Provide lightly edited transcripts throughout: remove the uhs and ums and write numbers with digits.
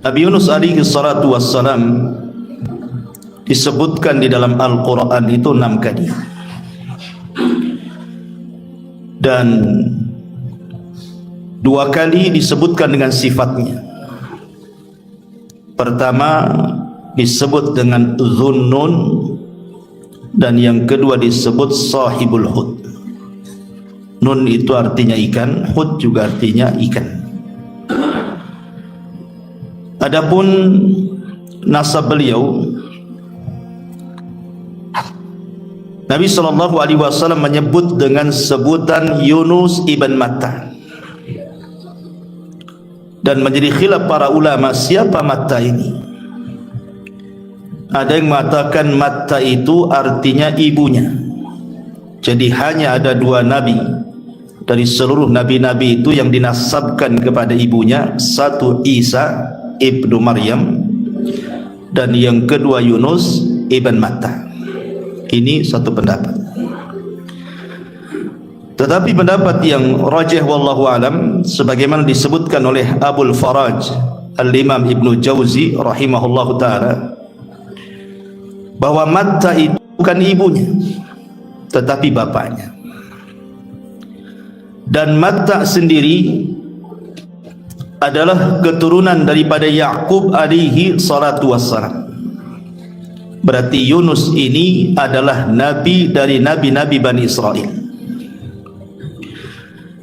Nabi Yunus alaihi salatu wassalam disebutkan di dalam Al-Quran itu 6 kali, dan 2 kali disebutkan dengan sifatnya. Pertama disebut dengan Dhunnun, dan yang kedua disebut Sahibul Hud. Nun itu artinya ikan, Hud juga artinya ikan. Adapun nasab beliau, Nabi SAW menyebut dengan sebutan Yunus ibn Matta, dan menjadi khilaf para ulama siapa Matta ini. Ada yang mengatakan Matta itu artinya ibunya. Jadi hanya ada 2 nabi dari seluruh nabi-nabi itu yang dinasabkan kepada ibunya, satu Isa ibnu Maryam, dan yang kedua Yunus ibn Matta. Ini satu pendapat. Tetapi pendapat yang rajih wallahu alam, sebagaimana disebutkan oleh Abul Faraj Al-Imam Ibnu Jauzi rahimahullahu taala, bahwa Matta itu bukan ibunya tetapi bapaknya. Dan Matta sendiri adalah keturunan daripada Ya'qub alaihi salatu wassalam. Berarti Yunus ini adalah nabi dari nabi-nabi Bani Israel.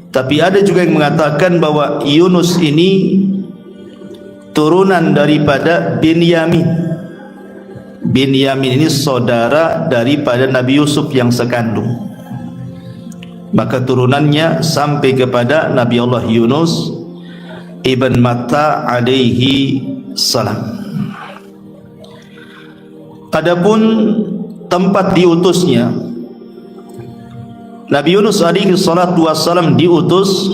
Tapi ada juga yang mengatakan bahwa Yunus ini turunan daripada Binyamin. Binyamin ini saudara daripada Nabi Yusuf yang sekandung. Maka turunannya sampai kepada Nabi Allah Yunus ibn Matta alaihi salam. Adapun tempat diutusnya, Nabi Yunus alaihi salatu wassalam diutus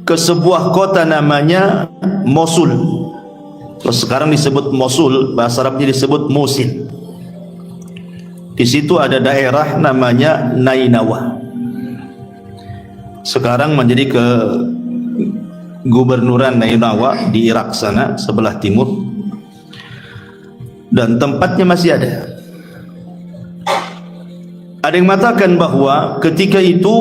ke sebuah kota namanya Mosul. Sekarang disebut Mosul, bahasa Arabnya disebut Musil. Di situ ada daerah namanya Nainawa. Sekarang menjadi ke gubernuran Nainawa di Irak sana, sebelah timur, dan tempatnya masih ada. Ada yang mengatakan bahwa ketika itu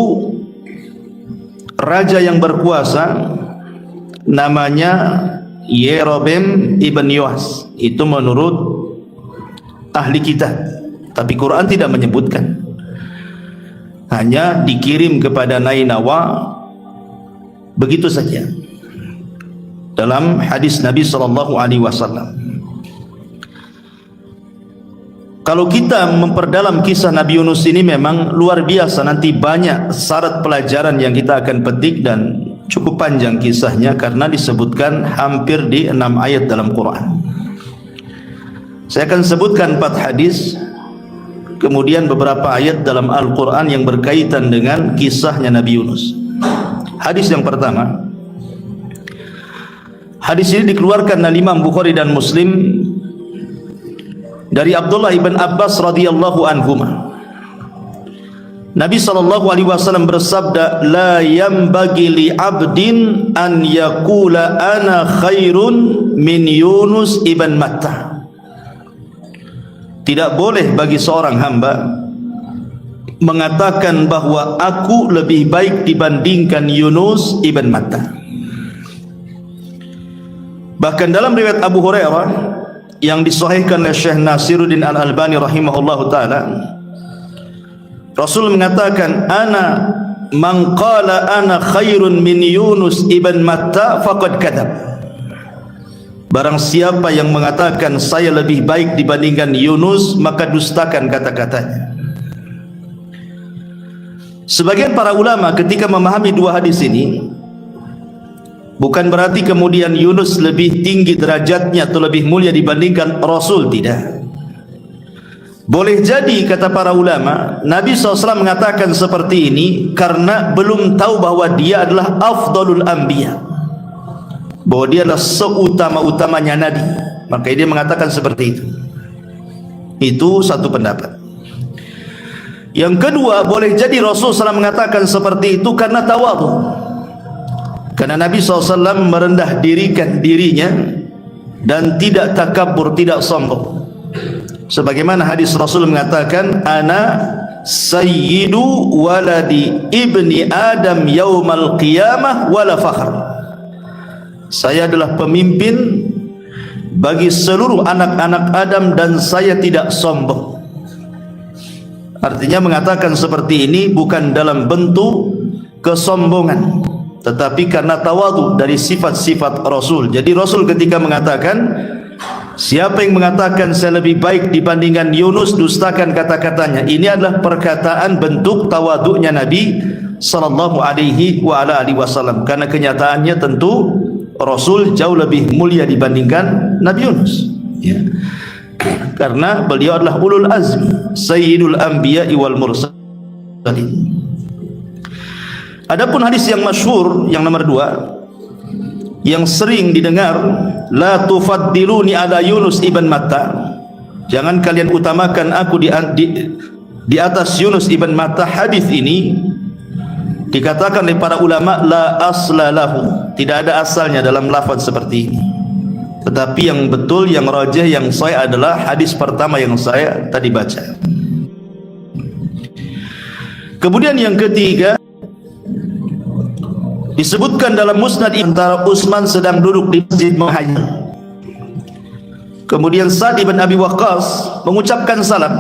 raja yang berkuasa namanya Yerobeam ibn Yoas. Itu menurut ahli kitab, tapi Quran tidak menyebutkan. Hanya dikirim kepada Nainawa begitu saja dalam hadis Nabi SAW. Kalau kita memperdalam kisah Nabi Yunus ini memang luar biasa. Nanti banyak syarat pelajaran yang kita akan petik, dan cukup panjang kisahnya karena disebutkan hampir di 6 ayat dalam Quran. Saya akan sebutkan 4 hadis, kemudian beberapa ayat dalam Al-Quran yang berkaitan dengan kisahnya Nabi Yunus. Hadis yang pertama, hadis ini dikeluarkan oleh Imam Bukhari dan Muslim dari Abdullah ibn Abbas radhiyallahu anhuma. Nabi SAW bersabda, la yambagi li abdin an yakula ana khairun min Yunus ibn Matta. Tidak boleh bagi seorang hamba mengatakan bahwa aku lebih baik dibandingkan Yunus ibn Matta. Bahkan dalam riwayat Abu Hurairah yang disahihkan oleh Syekh Nasiruddin Al-Albani rahimahullahu taala, Rasul mengatakan, ana man qala ana khairun min Yunus ibn Matta faqad kadzab. Barang siapa yang mengatakan saya lebih baik dibandingkan Yunus, maka dustakan kata-katanya. Sebagian para ulama ketika memahami 2 hadis ini, bukan berarti kemudian Yunus lebih tinggi derajatnya atau lebih mulia dibandingkan Rasul, tidak. Boleh jadi, kata para ulama, Nabi SAW mengatakan seperti ini karena belum tahu bahwa dia adalah afdalul anbiya, bahwa dia adalah seutama-utamanya Nabi. Maka dia mengatakan seperti itu. Itu satu pendapat. Yang kedua, boleh jadi Rasul SAW mengatakan seperti itu karena tawadhu. Karena Nabi SAW merendah dirikan dirinya dan tidak takabur, tidak sombong. Sebagaimana hadis Rasul mengatakan, ana sayyidu waladi ibni Adam yaumal qiyamah wala fakhr. Saya adalah pemimpin bagi seluruh anak-anak Adam dan saya tidak sombong. Artinya mengatakan seperti ini bukan dalam bentuk kesombongan, tetapi karena tawadhu dari sifat-sifat Rasul. Jadi Rasul ketika mengatakan, siapa yang mengatakan saya lebih baik dibandingkan Yunus, dustakan kata-katanya. Ini adalah perkataan bentuk tawadhu'nya Nabi sallallahu alaihi wa ala alihi wasallam. Karena kenyataannya tentu Rasul jauh lebih mulia dibandingkan Nabi Yunus, ya. Karena beliau adalah ulul azmi, sayyidul anbiya'i wal mursalin. Adapun hadis yang masyhur yang nomor 2 yang sering didengar, la tufaddiluni ala Yunus ibn Matta, jangan kalian utamakan aku di atas Yunus ibn Matta. Hadis ini dikatakan oleh para ulama la asla lahu, tidak ada asalnya dalam lafaz seperti ini. Tetapi yang betul, yang rajih, yang sahih adalah hadis pertama yang saya tadi baca. Kemudian yang ketiga, disebutkan dalam musnad antara Utsman sedang duduk di masjid menghajat. Kemudian Sa'd bin Abi Waqqas mengucapkan salam,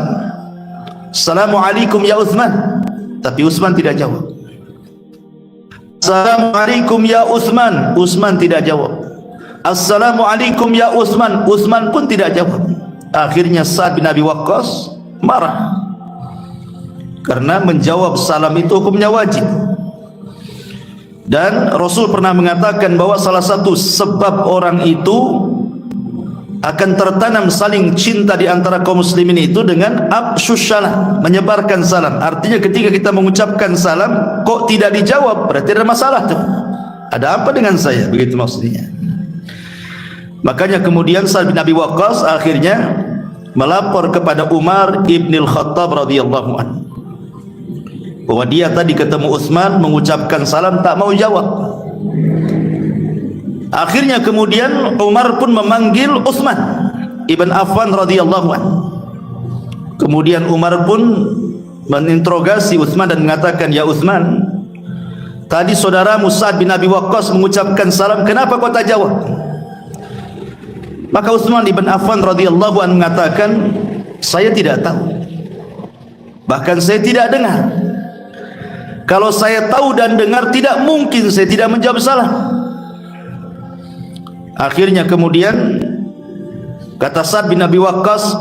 Assalamualaikum ya Utsman. Tapi Utsman tidak jawab. Assalamualaikum ya Utsman. Utsman tidak jawab. Assalamualaikum ya Utsman. Utsman pun tidak jawab. Akhirnya Sa'd bin Abi Waqqas marah, karena menjawab salam itu hukumnya wajib. Dan Rasul pernah mengatakan bahwa salah satu sebab orang itu akan tertanam saling cinta di antara kaum muslimin itu dengan afsyus salam, menyebarkan salam. Artinya ketika kita mengucapkan salam kok tidak dijawab, berarti ada masalah tuh. Ada apa dengan saya? Begitu maksudnya. Makanya kemudian Sa'd bin Abi Waqqas akhirnya melapor kepada Umar ibn al-Khattab radhiyallahu anhu bahwa dia tadi ketemu Utsman mengucapkan salam tak mau jawab. Akhirnya kemudian Umar pun memanggil Utsman ibn Affan radhiyallahu anhu. Kemudian Umar pun meninterogasi Utsman dan mengatakan, ya Utsman, tadi saudaramu Sa'd bin Abi Waqqas mengucapkan salam, kenapa kau tak jawab? Maka Utsman ibn Affan radhiyallahu anhu mengatakan, saya tidak tahu, bahkan saya tidak dengar. Kalau saya tahu dan dengar, tidak mungkin saya tidak menjawab salam. Akhirnya kemudian kata Sa'd bin Abi Waqqas,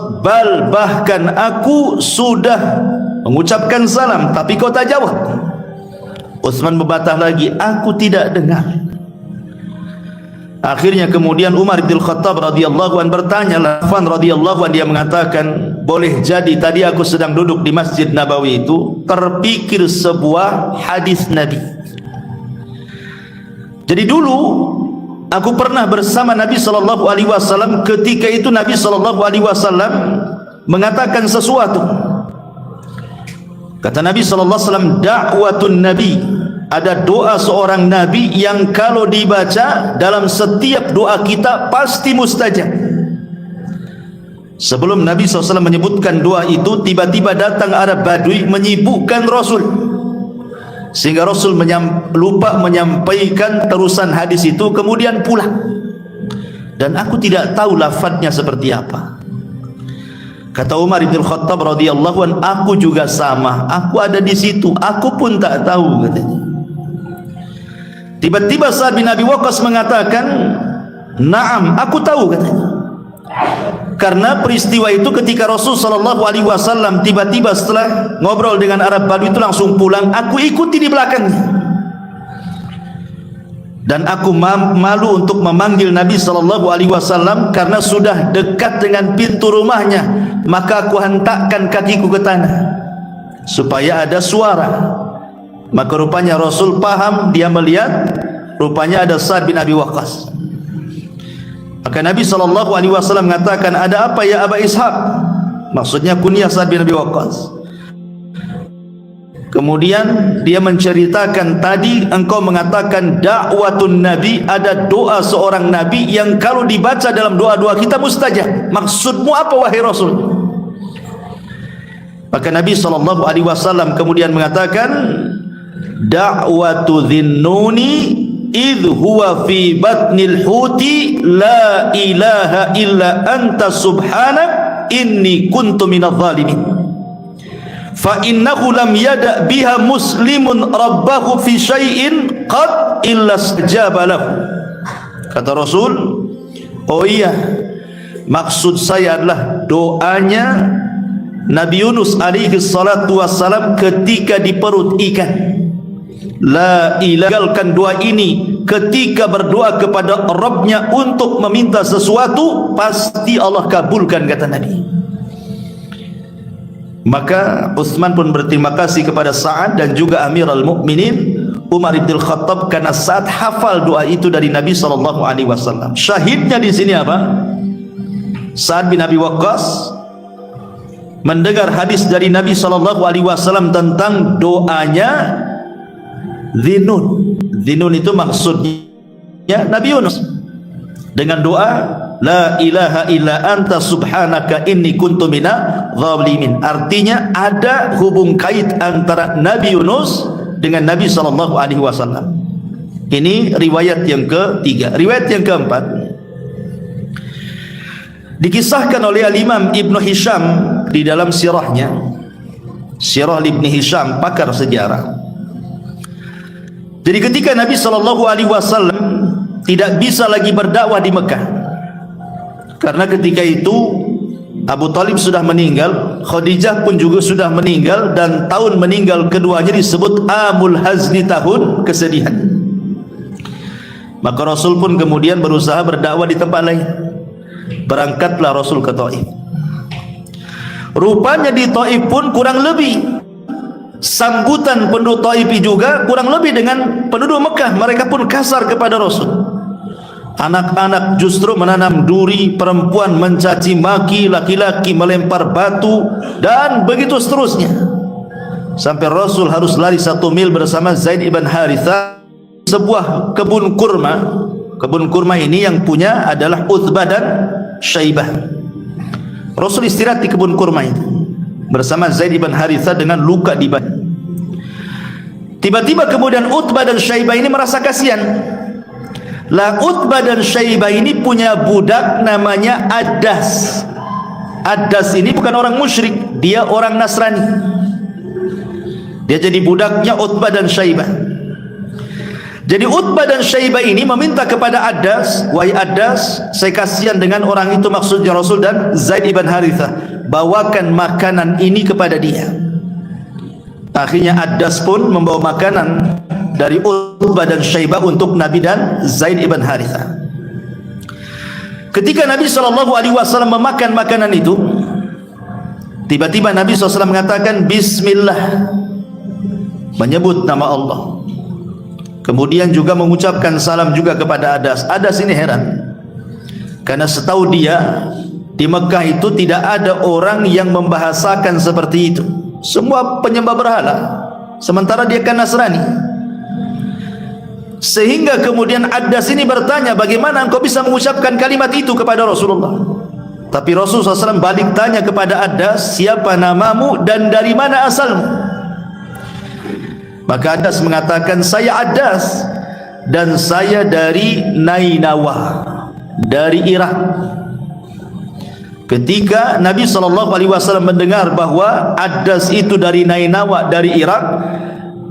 bahkan aku sudah mengucapkan salam tapi kau tak jawab. Utsman membantah lagi, aku tidak dengar. Akhirnya kemudian Umar bin Khattab radhiyallahu anhu bertanya, Affan radhiyallahu anhu, dia mengatakan, boleh jadi tadi aku sedang duduk di Masjid Nabawi itu terpikir sebuah hadis Nabi. Jadi dulu aku pernah bersama Nabi sallallahu alaihi wasallam, ketika itu Nabi sallallahu alaihi wasallam mengatakan sesuatu. Kata Nabi sallallahu alaihi wasallam, da'watun nabi, ada doa seorang nabi yang kalau dibaca dalam setiap doa kita pasti mustajab. Sebelum Nabi SAW menyebutkan doa itu, tiba-tiba datang Arab Badui menyibukkan Rasul, sehingga Rasul lupa menyampaikan terusan hadis itu, kemudian pulang. Dan aku tidak tahu lafadznya seperti apa. Kata Umar bin Khattab radhiyallahu anhu, aku juga sama, aku ada di situ, aku pun tak tahu, katanya. Tiba-tiba Sa'd bin Abi Waqqas mengatakan, "Na'am, aku tahu," katanya. Karena peristiwa itu ketika Rasul sallallahu alaihi wasallam tiba-tiba setelah ngobrol dengan Arab Badui itu langsung pulang, aku ikuti di belakangnya. Dan aku malu untuk memanggil Nabi sallallahu alaihi wasallam karena sudah dekat dengan pintu rumahnya, maka aku hentakkan kakiku ke tanah supaya ada suara. Maka rupanya Rasul paham, dia melihat rupanya ada Sa'd bin Abi Waqqas. Maka Nabi sallallahu alaihi wasallam mengatakan, ada apa ya Aba Ishaq? Maksudnya kunyah Sa'd bin Abi Waqqas. Kemudian dia menceritakan, tadi engkau mengatakan dakwatun nabi, ada doa seorang nabi yang kalau dibaca dalam doa-doa kita mustajab. Maksudmu apa wahai Rasul? Maka Nabi SAW kemudian mengatakan, da'watu dhinnuni idh huwa fi batnil huti la ilaha illa anta subhanak inni kuntu minadh dhalimin fa innahu lam yada' biha muslimun rabbahu fi syai'in qad illa istajaba lahu. Kata Rasul, oh iya, maksud saya adalah doanya Nabi Yunus alaihi salatu wassalam ketika di perut ikan. La ilahalkan doa ini ketika berdoa kepada Rabbnya untuk meminta sesuatu, pasti Allah kabulkan, kata Nabi. Maka Utsman pun berterima kasih kepada Sa'ad dan juga Amirul Mukminin Umar bin Khattab karena Sa'ad hafal doa itu dari Nabi SAW. Syahidnya di sini apa? Sa'ad bin Abi Waqqas mendengar hadis dari Nabi SAW tentang doanya Dhinnun. Dhinnun itu maksudnya Nabi Yunus dengan doa la ilaha illa anta subhanaka inni kuntu minadh dhalimin. Artinya ada hubung kait antara Nabi Yunus dengan Nabi SAW. Ini riwayat yang ketiga. Riwayat yang keempat dikisahkan oleh Al-Imam Ibn Hisham di dalam sirahnya, Sirah Ibn Hisham, pakar sejarah. Jadi ketika Nabi SAW tidak bisa lagi berdakwah di Mekah, karena ketika itu Abu Talib sudah meninggal, Khadijah pun juga sudah meninggal, dan tahun meninggal keduanya disebut Amul Hazni, tahun kesedihan. Maka Rasul pun kemudian berusaha berdakwah di tempat lain. Berangkatlah Rasul ke Taif. Rupanya di Taif pun kurang lebih sambutan penduduk Taif juga kurang lebih dengan penduduk Mekah. Mereka pun kasar kepada Rasul. Anak-anak justru menanam duri, perempuan mencaci maki, laki-laki melempar batu, dan begitu seterusnya. Sampai Rasul harus lari 1 mil bersama Zaid ibn Harithah, sebuah kebun kurma. Kebun kurma ini yang punya adalah Utbah dan Syaibah. Rasul istirahat di kebun kurma itu bersama Zaid ibn Harithah dengan luka di badan. Tiba-tiba kemudian Utbah dan Syaibah ini merasa kasihan. Lah Utbah dan Syaibah ini punya budak namanya Addas. Addas ini bukan orang musyrik, dia orang Nasrani. Dia jadi budaknya Utbah dan Syaibah. Jadi Utbah dan Syaibah ini meminta kepada Addas, wahai Addas, saya kasihan dengan orang itu, maksudnya Rasul dan Zaid ibn Harithah, bawakan makanan ini kepada dia. Akhirnya Addas pun membawa makanan dari Utbah dan Syaibah untuk Nabi dan Zaid ibn Harithah. Ketika Nabi SAW memakan makanan itu, tiba-tiba Nabi SAW mengatakan Bismillah, menyebut nama Allah. Kemudian juga mengucapkan salam juga kepada Addas. Addas ini heran, karena setahu dia di Mekah itu tidak ada orang yang membahasakan seperti itu. Semua penyembah berhala, sementara dia kan Nasrani. Sehingga kemudian Addas ini bertanya, bagaimana engkau bisa mengucapkan kalimat itu kepada Rasulullah? Tapi Rasulullah SAW balik tanya kepada Addas, siapa namamu dan dari mana asalmu? Maka Addas mengatakan, saya Addas dan saya dari Nainawa, dari Irak. Ketika Nabi SAW mendengar bahwa Addas itu dari Nainawa, dari Irak,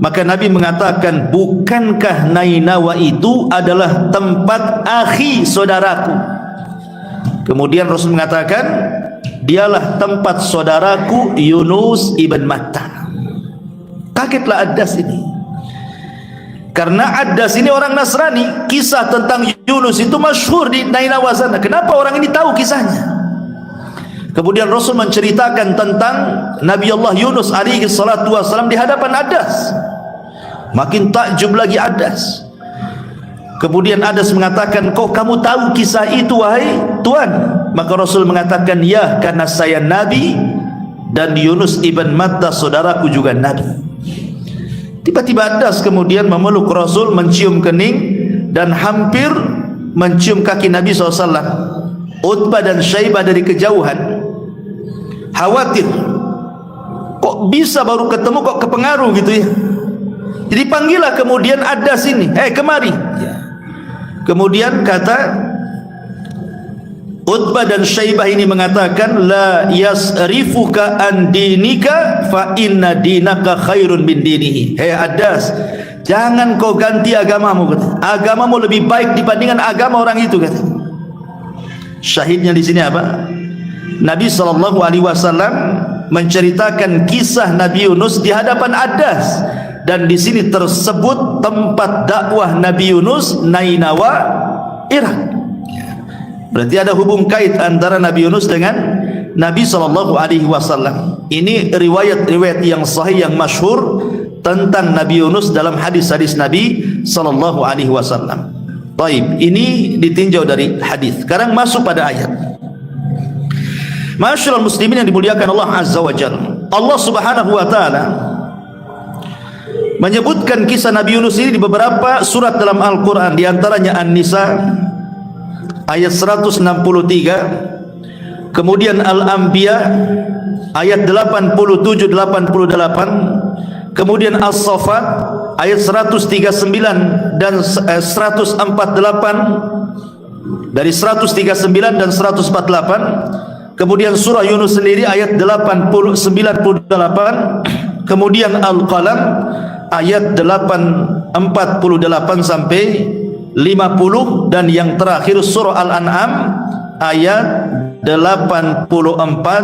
maka Nabi mengatakan, bukankah Nainawa itu adalah tempat akhi saudaraku? Kemudian Rasul mengatakan, dialah tempat saudaraku Yunus ibn Matta. Kagetlah Addas ini, karena Addas ini orang Nasrani. Kisah tentang Yunus itu masyhur di Nainawa sana. Kenapa orang ini tahu kisahnya? Kemudian Rasul menceritakan tentang Nabi Allah Yunus alaihi salatu wassalam di hadapan Addas. Makin takjub lagi Addas. Kemudian Addas mengatakan, kok kamu tahu kisah itu wahai Tuan? Maka Rasul mengatakan, ya, karena saya Nabi dan Yunus ibn Matta saudaraku juga Nabi. Tiba-tiba Adas kemudian memeluk Rasul, mencium kening dan hampir mencium kaki Nabi SAW. Utbah dan Syaibah dari kejauhan khawatir, kok bisa baru ketemu kok kepengaruh gitu ya. Jadi panggillah kemudian Adas ini, kemari. Kemudian kata Utbah dan Syaibah ini mengatakan, la yasrifuka an dinika fa inna dinaka khairun min dinihi. Adas, jangan kau ganti agamamu, kata. Agamamu lebih baik dibandingkan agama orang itu, kata. Syahidnya di sini apa? Nabi SAW menceritakan kisah Nabi Yunus di hadapan Adas, dan di sini tersebut tempat dakwah Nabi Yunus, Nainawa, Irak. Berarti ada hubung kait antara Nabi Yunus dengan Nabi SAW. Ini riwayat-riwayat yang sahih, yang masyhur tentang Nabi Yunus dalam hadis-hadis Nabi SAW. Baik, ini ditinjau dari hadis. Sekarang masuk pada ayat. Masyaallah muslimin yang dimuliakan Allah Azza wa Jalla. Allah Subhanahu wa taala menyebutkan kisah Nabi Yunus ini di beberapa surat dalam Al-Qur'an, di antaranya An-Nisa ayat 163, kemudian Al-Anbiya ayat 87 88, kemudian As-Saffat ayat 139 dan 148, dari 139 dan 148, kemudian surah Yunus sendiri ayat 98, kemudian Al-Qalam ayat 48 sampai 50, dan yang terakhir surah Al-An'am ayat 84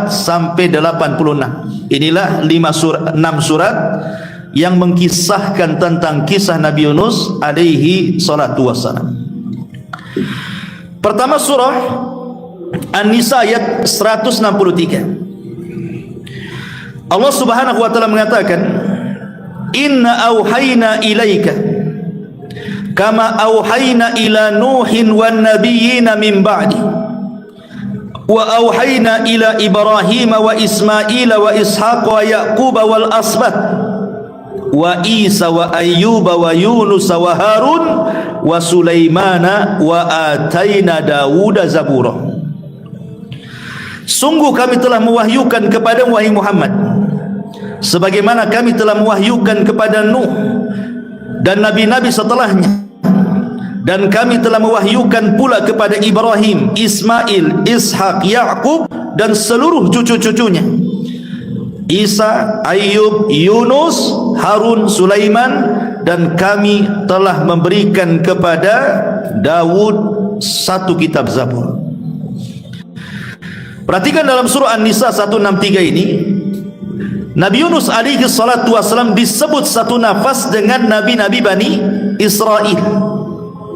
sampai 86. Inilah 6 surat yang mengkisahkan tentang kisah Nabi Yunus alaihi salatu wassalam. Pertama surah An-Nisa ayat 163. Allah Subhanahu wa taala mengatakan, inna auhayna ilaika kama auhayna ila Nuhin wan nabiyina min ba'di wa auhayna ila Ibrahim wa Ismail wa Ishaq wa Yaqub wal asbat wa Isa wa Ayyub wa Yunus wa Harun wa Sulaimana wa ataina Dawuda zabura. Sungguh kami telah mewahyukan kepada wahai Muhammad sebagaimana kami telah mewahyukan kepada Nuh dan nabi-nabi setelahnya, dan kami telah mewahyukan pula kepada Ibrahim, Ismail, Ishak, Yaqub dan seluruh cucu-cucunya, Isa, Ayyub, Yunus, Harun, Sulaiman, dan kami telah memberikan kepada Dawud 1 kitab Zabur. Perhatikan dalam surah An-Nisa 163 ini, Nabi Yunus alaihi salatu wassalam disebut satu nafas dengan nabi-nabi Bani Israel.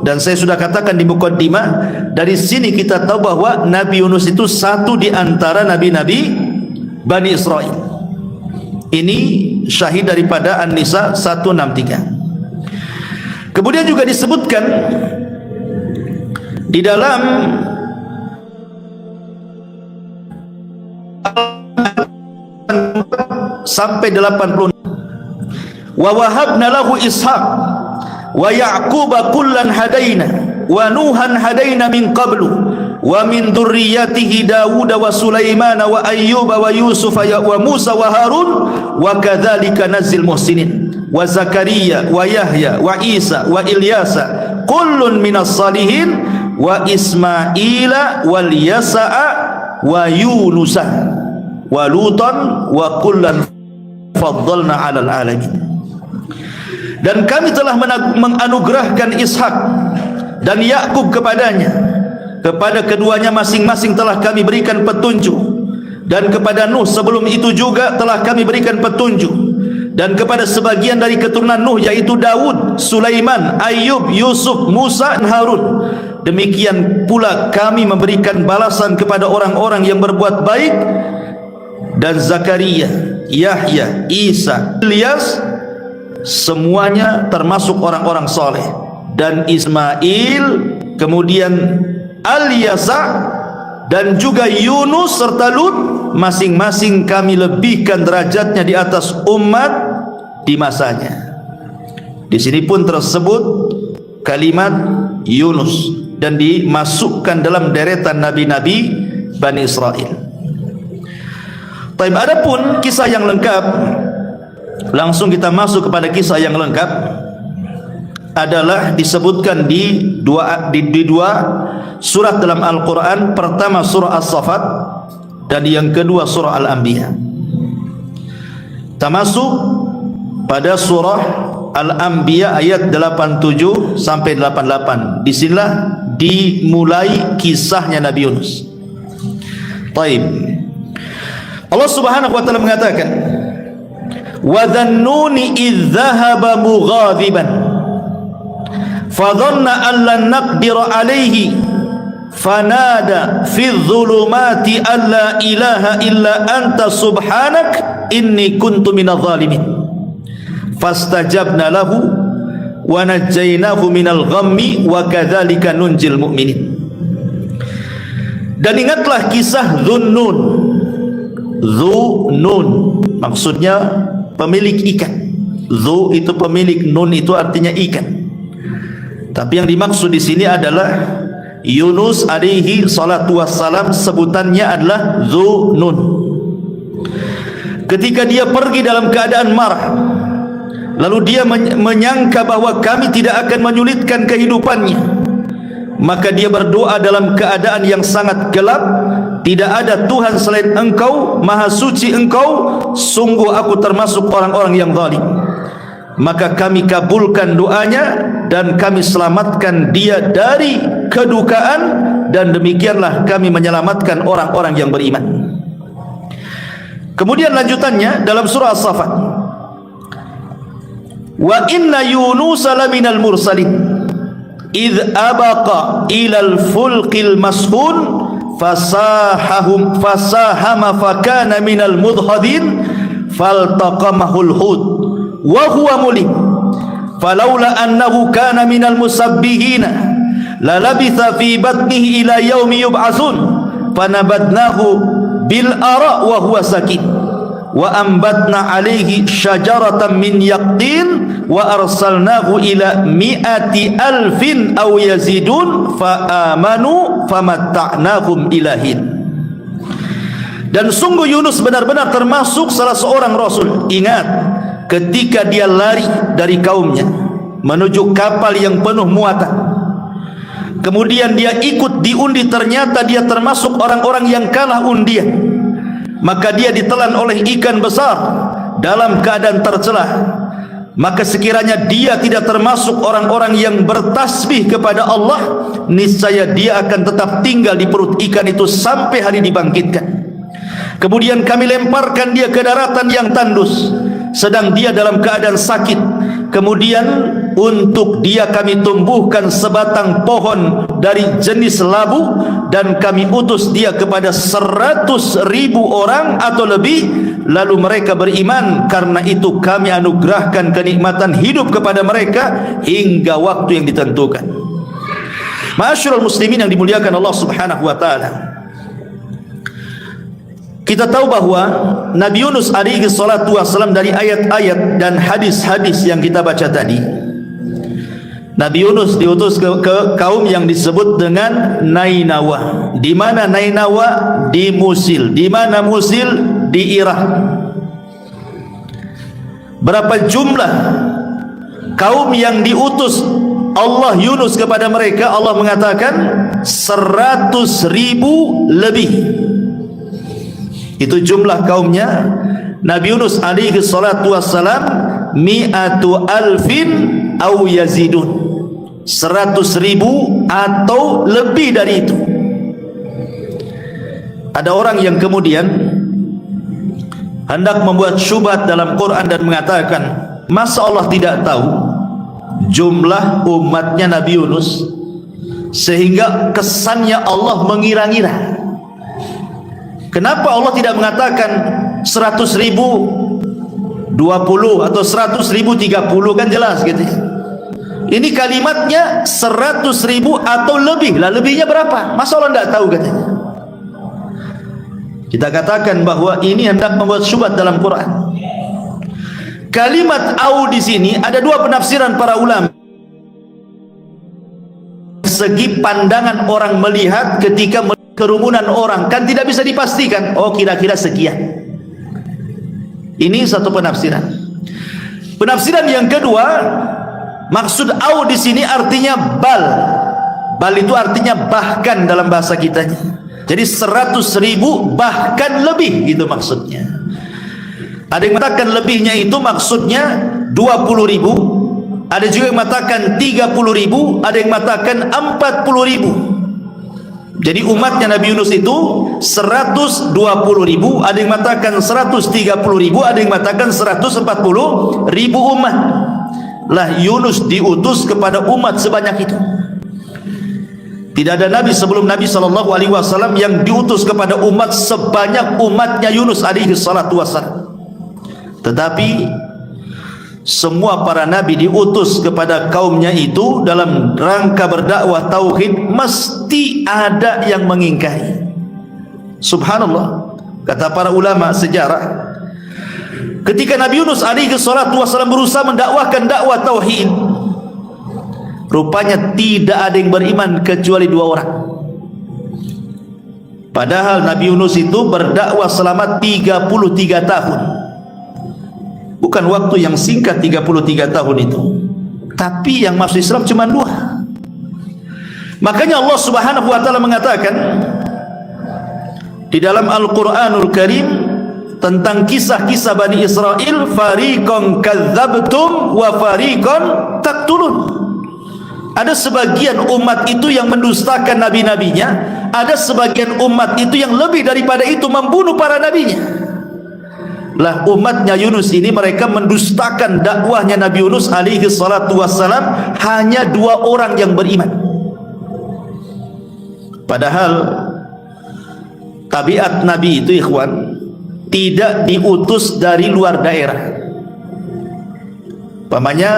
Dan saya sudah katakan di mukaddimah, dari sini kita tahu bahwa Nabi Yunus itu satu di antara nabi-nabi Bani Israel. Ini syahid daripada An-Nisa 163. Kemudian juga disebutkan di dalam sampai 80. Wa wahabna lahu Ishaq wa Yaquba kullan hadaina wa Nuhan hadaina min qablu wa min dzurriyyatihi Dawud wa Sulaiman wa Ayyub wa Yusuf wa Musa wa Harun wa kadzalika nazil muhsinin wa Zakaria wa Yahya wa Isa wa Ilyasa kullun minas salihin wa Ismaila wal Yasa'a wa Yunusa wa Lutan wa kullan faddalna 'alal alamin. Dan kami telah menganugerahkan Ishak dan Yakub kepadanya, kepada keduanya masing-masing telah kami berikan petunjuk, dan kepada Nuh sebelum itu juga telah kami berikan petunjuk, dan kepada sebagian dari keturunan Nuh yaitu Dawud, Sulaiman, Ayyub, Yusuf, Musa dan Harun. Demikian pula kami memberikan balasan kepada orang-orang yang berbuat baik, dan Zakaria, Yahya, Isa, Ilyas, semuanya termasuk orang-orang soleh, dan Ismail, kemudian Al-Yasa, dan juga Yunus serta Lut, masing-masing kami lebihkan derajatnya di atas umat di masanya. Di sini pun tersebut kalimat Yunus dan dimasukkan dalam deretan nabi-nabi Bani Israel. Baik, adapun kisah yang lengkap, langsung kita masuk kepada kisah yang lengkap, adalah disebutkan di dua surat dalam Al-Quran. Pertama surah As-Saffat dan yang kedua surah Al-Anbiya. Termasuk pada surah Al-Anbiya ayat 87 sampai 88. Disinilah dimulai kisahnya Nabi Yunus. Taib. Allah Subhanahu wa taala mengatakan, "Wa dhannuni idh dhahaba mughadiban fadhanna an lan naqdira alayhi fanada fi dhulumati an la ilaha illa anta subhanak inni kuntu minadh dhalimin fastajabna lahu wa najjaynahu minal ghammi wa kadzalika nunjil mu'minin." Dan ingatlah kisah Dhunnun. Dhunnun maksudnya pemilik ikan. Dhu itu pemilik, nun itu artinya ikan. Tapi yang dimaksud di sini adalah Yunus alaihi salatu wassalam, sebutannya adalah Dhunnun. Ketika dia pergi dalam keadaan marah, lalu dia menyangka bahwa kami tidak akan menyulitkan kehidupannya, maka dia berdoa dalam keadaan yang sangat gelap. Tidak ada Tuhan selain Engkau, Maha Suci Engkau, sungguh aku termasuk orang-orang yang zalim. Maka kami kabulkan doanya dan kami selamatkan dia dari kedukaan, dan demikianlah kami menyelamatkan orang-orang yang beriman. Kemudian lanjutannya dalam surah As-Saffat, wa inna Yunusa laminal mursalin idh abaqa ilal fulqil mashhun fasahama fakana minal mudhadin faltaqamahul hud wa huwa mulim falaula annahu kana minal musabbihina lalabitha fi batnihi ila yaumi yub'atsun fanabadnahu bil ara wa huwa sakin wa ambatna alaihi syajaratan min yaqtin wa arsalnahu ila mi'ati alfin aw yazidun fa amanu famatta'nahum ilahin. Dan sungguh Yunus benar-benar termasuk salah seorang rasul. Ingat, ketika dia lari dari kaumnya menuju kapal yang penuh muatan, kemudian dia ikut diundi, ternyata dia termasuk orang-orang yang kalah undian. Maka dia ditelan oleh ikan besar dalam keadaan tercelah. Maka sekiranya dia tidak termasuk orang-orang yang bertasbih kepada Allah, niscaya dia akan tetap tinggal di perut ikan itu sampai hari dibangkitkan. Kemudian kami lemparkan dia ke daratan yang tandus, sedang dia dalam keadaan sakit. Kemudian untuk dia kami tumbuhkan sebatang pohon dari jenis labu, dan kami utus dia kepada 100.000 orang atau lebih, lalu mereka beriman. Karena itu kami anugerahkan kenikmatan hidup kepada mereka hingga waktu yang ditentukan. Ma'asyiral muslimin yang dimuliakan Allah Subhanahu wa taala, kita tahu bahwa Nabi Yunus alaihi salatu wassalam, dari ayat-ayat dan hadis-hadis yang kita baca tadi, Nabi Yunus diutus ke kaum yang disebut dengan Nainawa. Di mana Nainawa? Di Musil. Di mana Musil? Di Irak. Berapa jumlah kaum yang diutus Allah Yunus kepada mereka? Allah mengatakan 100.000 lebih. Itu jumlah kaumnya Nabi Yunus alaihi salatu wassalam, mi'atu alfin aw yazidun, 100.000 atau lebih dari itu. Ada orang yang kemudian hendak membuat syubhat dalam Quran dan mengatakan, masa Allah tidak tahu jumlah umatnya Nabi Yunus sehingga kesannya Allah mengira-ngira? Kenapa Allah tidak mengatakan 100.000 20 atau 100.000 30, kan jelas gitu. Ini kalimatnya 100.000 atau lebih. Lah lebihnya berapa? Masa Allah tidak tahu katanya? Kita katakan bahwa ini hendak membuat syubhat dalam Quran. Kalimat au di sini ada dua penafsiran para ulama. Segi pandangan orang melihat ketika kerumunan orang kan tidak bisa dipastikan. Oh, kira-kira sekian. Ini satu penafsiran. Penafsiran yang kedua, maksud au di sini artinya bal. Bal itu artinya bahkan dalam bahasa kitanya. Jadi 100.000 bahkan lebih, gitu maksudnya. Ada yang mengatakan lebihnya itu maksudnya 20.000, ada juga yang mengatakan 30.000, ada yang mengatakan 40.000. Jadi umatnya Nabi Yunus itu 120.000, ada yang mengatakan 130.000, ada yang mengatakan 140.000 umat. Lah Yunus diutus kepada umat sebanyak itu. Tidak ada nabi sebelum Nabi SAW yang diutus kepada umat sebanyak umatnya Yunus alaihi salatu wassalam. Tetapi semua para nabi diutus kepada kaumnya itu dalam rangka berdakwah tauhid, mesti ada yang mengingkari. Subhanallah, kata para ulama sejarah, ketika Nabi Yunus alaihi salatu wassalam berusaha mendakwahkan dakwah tauhid, rupanya tidak ada yang beriman kecuali 2 orang. Padahal Nabi Yunus itu berdakwah selama 33 tahun. Bukan waktu yang singkat 33 tahun itu, tapi yang masuk Islam cuma 2. Makanya Allah Subhanahu wa taala mengatakan di dalam Al-Qur'anul Karim tentang kisah-kisah Bani Israel, fariqan kadzabtum wa fariqan taqtulun. Ada sebagian umat itu yang mendustakan nabi-nabinya, ada sebagian umat itu yang lebih daripada itu membunuh para nabinya. Lah umatnya Yunus ini mereka mendustakan dakwahnya Nabi Yunus alaihi salatu wassalam, hanya 2 orang yang beriman. Padahal tabiat Nabi itu ikhwan tidak diutus dari luar daerah. Pamannya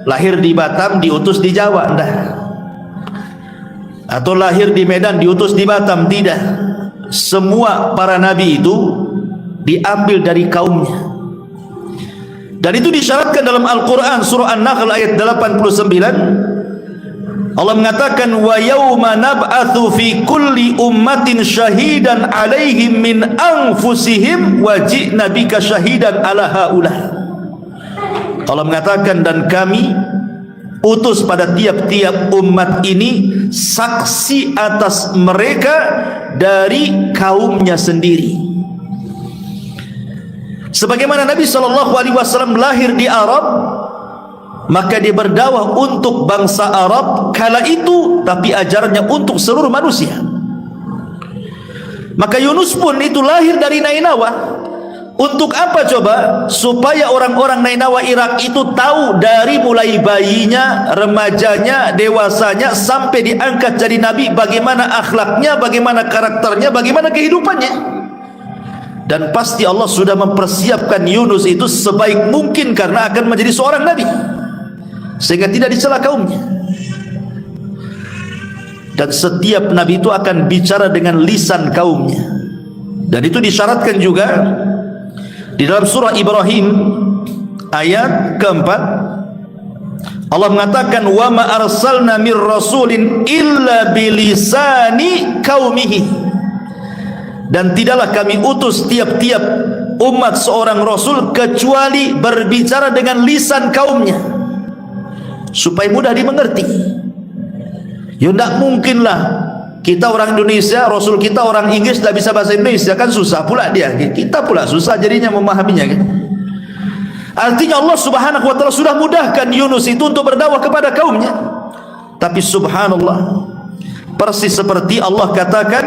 lahir di Batam diutus di Jawa, enggak. Atau lahir di Medan diutus di Batam, tidak. Semua para nabi itu diambil dari kaumnya. Dan itu disyaratkan dalam Al-Quran surah An-Nahl ayat 89. Allah mengatakan wa yauma nab'atsu fi kulli ummatin syahidan 'alaihim min anfusihim wa ji'na bika syahidan 'ala haula. Allah mengatakan, dan kami utus pada tiap-tiap umat ini saksi atas mereka dari kaumnya sendiri. Sebagaimana Nabi SAW lahir di Arab, maka dia berdakwah untuk bangsa Arab kala itu, tapi ajarannya untuk seluruh manusia. Maka Yunus pun itu lahir dari Nainawa. Untuk apa coba? Supaya orang-orang Nainawa Irak itu tahu dari mulai bayinya, remajanya, dewasanya sampai diangkat jadi nabi, bagaimana akhlaknya, bagaimana karakternya, bagaimana kehidupannya. Dan pasti Allah sudah mempersiapkan Yunus itu sebaik mungkin karena akan menjadi seorang nabi, sehingga tidak dicela kaumnya. Dan setiap nabi itu akan bicara dengan lisan kaumnya. Dan itu disyaratkan juga di dalam surah Ibrahim ayat keempat. Allah mengatakan wa ma arsalna mir rasulin illa bilisani qaumihi, dan tidaklah kami utus tiap-tiap umat seorang rasul kecuali berbicara dengan lisan kaumnya supaya mudah dimengerti. Ya tidak mungkinlah kita orang Indonesia, Rasul kita orang Inggris tidak bisa bahasa Indonesia, kan susah pula dia. Kita pula susah jadinya memahaminya kan. Artinya Allah Subhanahu wa taala sudah mudahkan Yunus itu untuk berdakwah kepada kaumnya. Tapi subhanallah, persis seperti Allah katakan,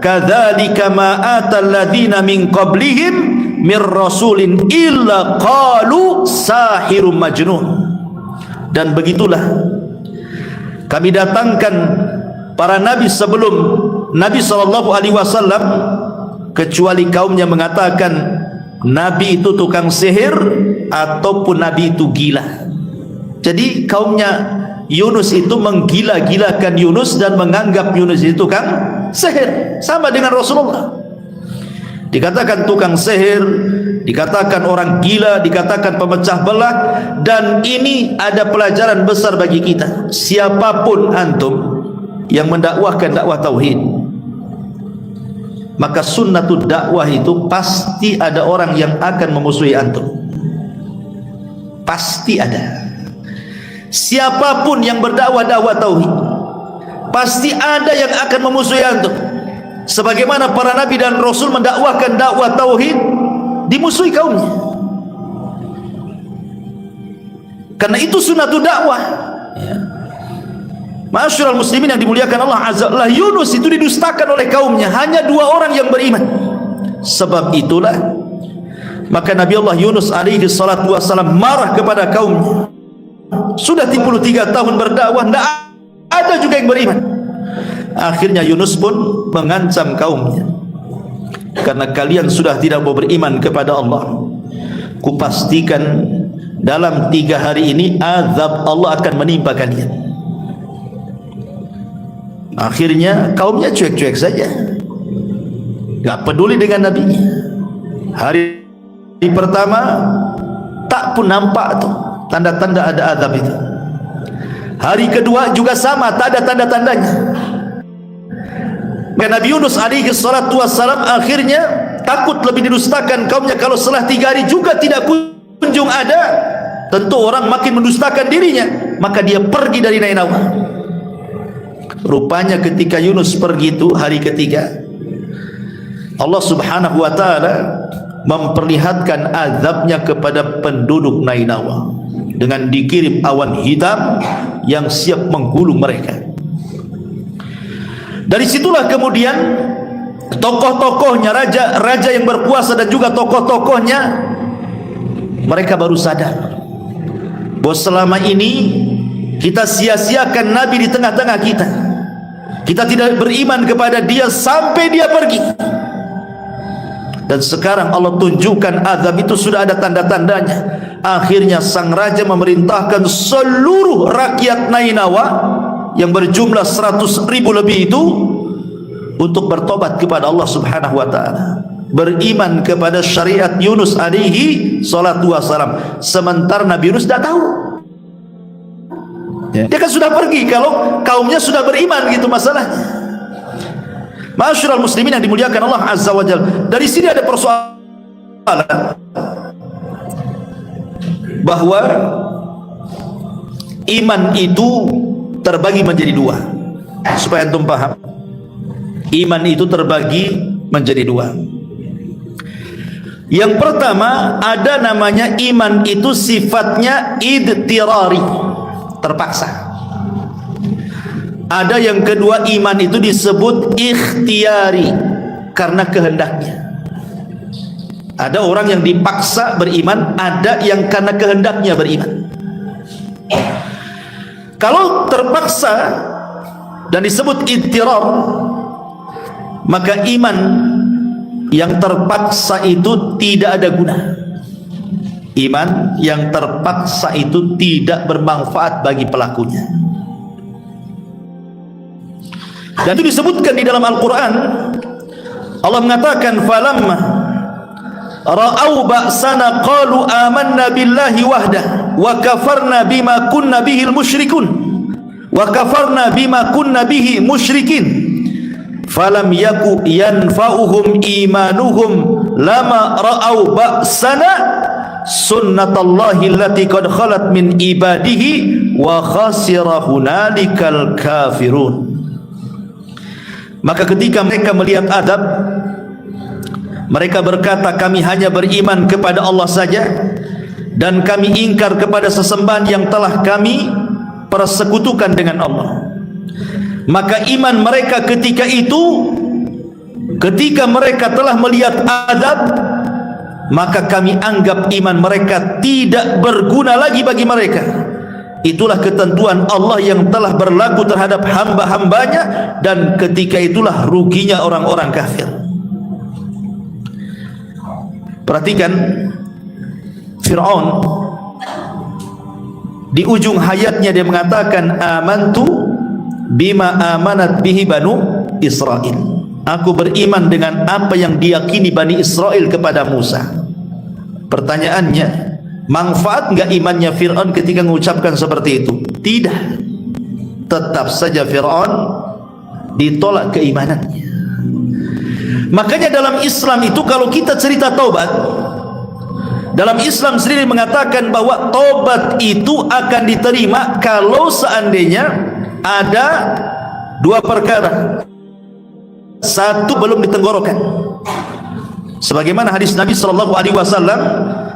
kadzalika ma atal ladzina min qablihim mir rasulin illa qalu sahirun majnun. Dan begitulah kami datangkan para nabi sebelum Nabi SAW, kecuali kaumnya mengatakan nabi itu tukang sihir ataupun nabi itu gila. Jadi kaumnya Yunus itu menggila-gilakan Yunus dan menganggap Yunus itu tukang sihir, sama dengan Rasulullah. Dikatakan tukang sihir, dikatakan orang gila, dikatakan pemecah belah. Dan ini ada pelajaran besar bagi kita. Siapapun antum yang mendakwahkan dakwah tauhid, maka sunnatul dakwah itu pasti ada orang yang akan memusuhi antum. Pasti ada. Siapapun yang berdakwah dakwah tauhid, pasti ada yang akan memusuhi antum. Sebagaimana para nabi dan rasul mendakwahkan dakwah tauhid, dimusuhi kaumnya. Karena itu sunnatul dakwah. Ma'asyiral muslimin yang dimuliakan Allah Azza wa Jalla, Yunus itu didustakan oleh kaumnya, hanya 2 orang yang beriman. Sebab itulah maka Nabi Allah Yunus alaihi salatu wassalam marah kepada kaumnya. Sudah 33 tahun berdakwah, tidak ada juga yang beriman. Akhirnya Yunus pun mengancam kaumnya, karena kalian sudah tidak mau beriman kepada Allah, kupastikan dalam 3 hari ini azab Allah akan menimpa kalian. Akhirnya kaumnya cuek-cuek saja, gak peduli dengan Nabi. Hari pertama tak pun nampak tuh tanda-tanda ada azab itu. Hari kedua juga sama, tak ada tanda-tandanya. Nabi Yunus alaihi salatu wassalam akhirnya takut lebih didustakan kaumnya. Kalau setelah 3 hari juga tidak kunjung ada, tentu orang makin mendustakan dirinya, maka dia pergi dari Nainawa. Rupanya ketika Yunus pergi itu hari ketiga, Allah subhanahu wa ta'ala memperlihatkan azabnya kepada penduduk Nainawa dengan dikirim awan hitam yang siap menggulung mereka. Dari situlah kemudian tokoh-tokohnya, raja yang berkuasa dan juga tokoh-tokohnya, mereka baru sadar bahwa selama ini kita sia-siakan Nabi di tengah-tengah kita. Kita tidak beriman kepada dia sampai dia pergi. Dan sekarang Allah tunjukkan azab itu sudah ada tanda-tandanya. Akhirnya sang raja memerintahkan seluruh rakyat Nainawa yang berjumlah 100.000 lebih itu untuk bertobat kepada Allah subhanahu wa ta'ala, beriman kepada syariat Yunus alaihi salatu wassalam. Sementara Nabi Yunus tidak tahu. Dia kan sudah pergi, kalau kaumnya sudah beriman, gitu masalahnya. Ma'asyiral muslimin yang dimuliakan Allah Azza wa Jalla, dari sini ada persoalan bahwa iman itu terbagi menjadi 2. Supaya antum paham, iman itu terbagi menjadi 2. Yang pertama, ada namanya iman itu sifatnya idtirari, terpaksa. Ada yang kedua, iman itu disebut ikhtiari, karena kehendaknya. Ada orang yang dipaksa beriman, ada yang karena kehendaknya beriman. Kalau terpaksa dan disebut idtirar, maka iman yang terpaksa itu tidak ada guna. Iman yang terpaksa itu tidak bermanfaat bagi pelakunya. Dan itu disebutkan di dalam Al-Quran. Allah mengatakan, falamma ra'au ba'sana qalu amanna billahi wahdah wa kafarna bima kunna bihil musyrikun wa kafarna bima kunna bihi musyrikin falam yaku yanfa'uhum imanuhum lama ra'au ba'sana sunnatallahi allati qad khalat min ibadihi wa khasira hunalikal kafirun. Maka ketika mereka melihat adab, mereka berkata, kami hanya beriman kepada Allah saja, dan kami ingkar kepada sesembahan yang telah kami persekutukan dengan Allah. Maka iman mereka ketika itu, ketika mereka telah melihat adab, maka kami anggap iman mereka tidak berguna lagi bagi mereka. Itulah ketentuan Allah yang telah berlaku terhadap hamba-hambanya, dan ketika itulah ruginya orang-orang kafir. Perhatikan Fir'aun, di ujung hayatnya dia mengatakan, amantu bima amanat bihi banu Israel. Aku beriman dengan apa yang diyakini Bani Israel kepada Musa. Pertanyaannya, manfaat enggak imannya Fir'aun ketika mengucapkan seperti itu? Tidak. Tetap saja Fir'aun ditolak keimanannya. Makanya dalam Islam itu kalau kita cerita taubat, dalam Islam sendiri mengatakan bahwa taubat itu akan diterima kalau seandainya ada dua perkara. Satu, belum ditenggorokan. Sebagaimana hadis Nabi sallallahu alaihi wasallam,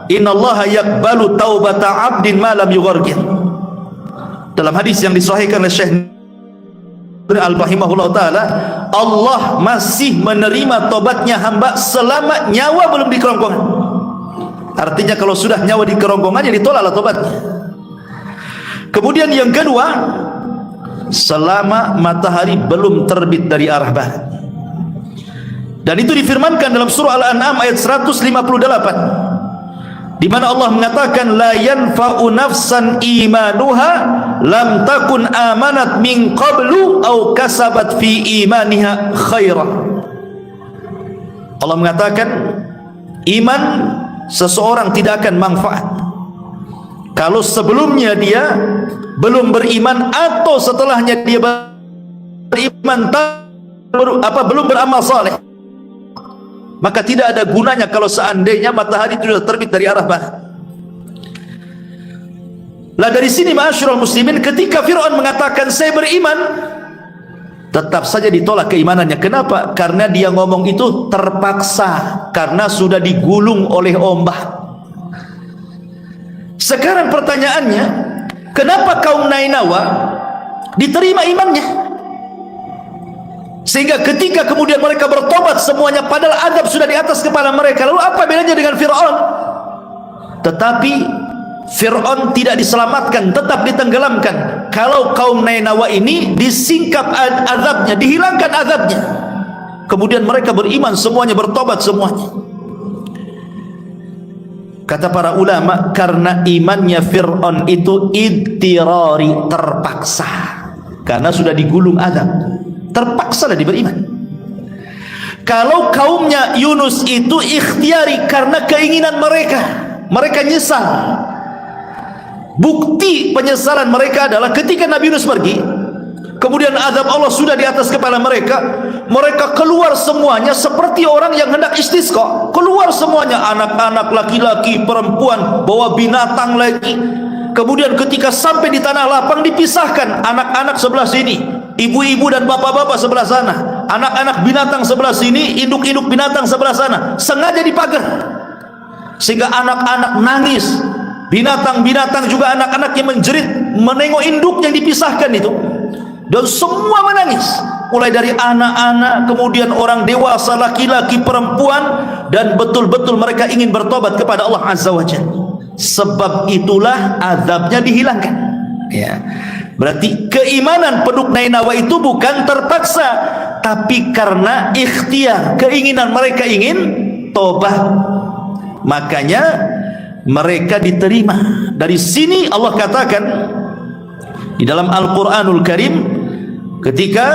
"Innallaha yaqbalu taubata 'abdin ma lam yughargir." Dalam hadis yang disahihkan oleh Syekh Al-Bahimahullah taala, Allah masih menerima tobatnya hamba selama nyawa belum di kerongkongan. Artinya kalau sudah nyawa di kerongkongan, ya ditolaklah tobatnya. Kemudian yang kedua, selama matahari belum terbit dari arah barat. Dan itu difirmankan dalam surah Al-An'am ayat 158, di mana Allah mengatakan, la yanfa'u nafsan imanuha lam takun amanat min qablu aw kasabat fi imaniha khairah. Allah mengatakan iman seseorang tidak akan manfaat kalau sebelumnya dia belum beriman atau setelahnya dia beriman belum beramal saleh. Maka tidak ada gunanya kalau seandainya matahari itu sudah terbit dari arah barat. Lah dari sini ma'asyiral muslimin, ketika Fir'aun mengatakan saya beriman, tetap saja ditolak keimanannya. Kenapa? Karena dia ngomong itu terpaksa, karena sudah digulung oleh ombak. Sekarang pertanyaannya, kenapa kaum Nainawa diterima imannya? Sehingga ketika kemudian mereka bertobat semuanya, padahal azab sudah di atas kepala mereka, lalu apa bedanya dengan Fir'aun? Tetapi Fir'aun tidak diselamatkan, tetap ditenggelamkan. Kalau kaum Nainawa ini disingkap azabnya, dihilangkan azabnya, kemudian mereka beriman semuanya, bertobat semuanya. Kata para ulama, karena imannya Fir'aun itu idtirari, terpaksa, karena sudah digulung azab, terpaksalah dia beriman. Kalau kaumnya Yunus itu ikhtiari, karena keinginan mereka, mereka nyesal. Bukti penyesalan mereka adalah ketika Nabi Yunus pergi, kemudian azab Allah sudah di atas kepala mereka, mereka keluar semuanya seperti orang yang hendak istisqa. Keluar semuanya, anak-anak, laki-laki, perempuan, bawa binatang lagi. Kemudian ketika sampai di tanah lapang, dipisahkan, anak-anak sebelah sini, ibu-ibu dan bapak-bapak sebelah sana, anak-anak binatang sebelah sini, induk-induk binatang sebelah sana, sengaja dipagar sehingga anak-anak nangis, binatang-binatang juga anak-anak yang menjerit menengok induk yang dipisahkan itu, dan semua menangis, mulai dari anak-anak, kemudian orang dewasa, laki-laki, perempuan, dan betul-betul mereka ingin bertobat kepada Allah Azza wa Jalla. Sebab itulah azabnya dihilangkan, ya. Berarti keimanan penduduk Nainawa itu bukan terpaksa, tapi karena ikhtiar, keinginan mereka ingin tobat, makanya mereka diterima. Dari sini Allah katakan di dalam Al-Quranul Karim, ketika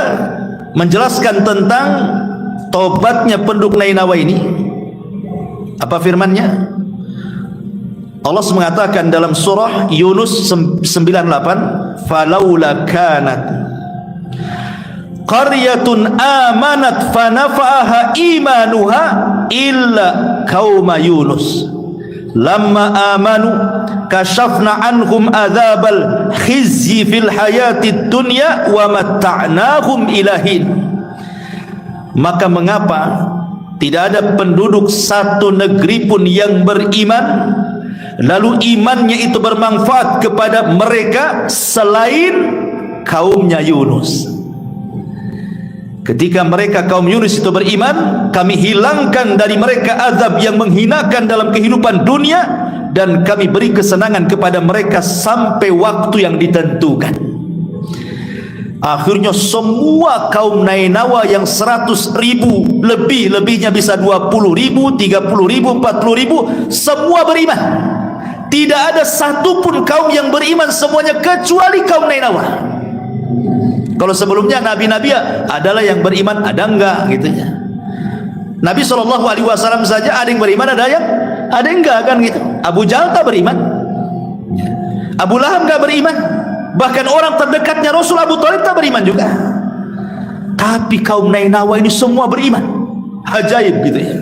menjelaskan tentang tobatnya penduduk Nainawa ini, apa firmannya? Allah mengatakan dalam surah Yunus 98, falaula kanat qaryatun amanat fanafa'aha imanuha illa qauma Yunus lamma amanu kashafna anhum adzabal khizyi fil hayatid dunya wa matta'nahum ilahin. Maka mengapa tidak ada penduduk satu negeri pun yang beriman lalu imannya itu bermanfaat kepada mereka selain kaumnya Yunus? Ketika mereka kaum Yunus itu beriman, kami hilangkan dari mereka azab yang menghinakan dalam kehidupan dunia, dan kami beri kesenangan kepada mereka sampai waktu yang ditentukan. Akhirnya semua kaum Nainawa yang 100.000 lebihnya bisa 20.000, 30.000, 40.000, semua beriman. Tidak ada satupun kaum yang beriman semuanya kecuali kaum Nainawa. Kalau sebelumnya nabi-nabi adalah yang beriman, ada enggak gitu ya. Nabi SAW saja ada yang beriman, ada Ada enggak kan gitu? Abu Jahal tak beriman, Abu Lahab enggak beriman, bahkan orang terdekatnya Rasul Abu Thalib tak beriman juga. Tapi kaum Nainawa ini semua beriman. Ajaib gitu ya.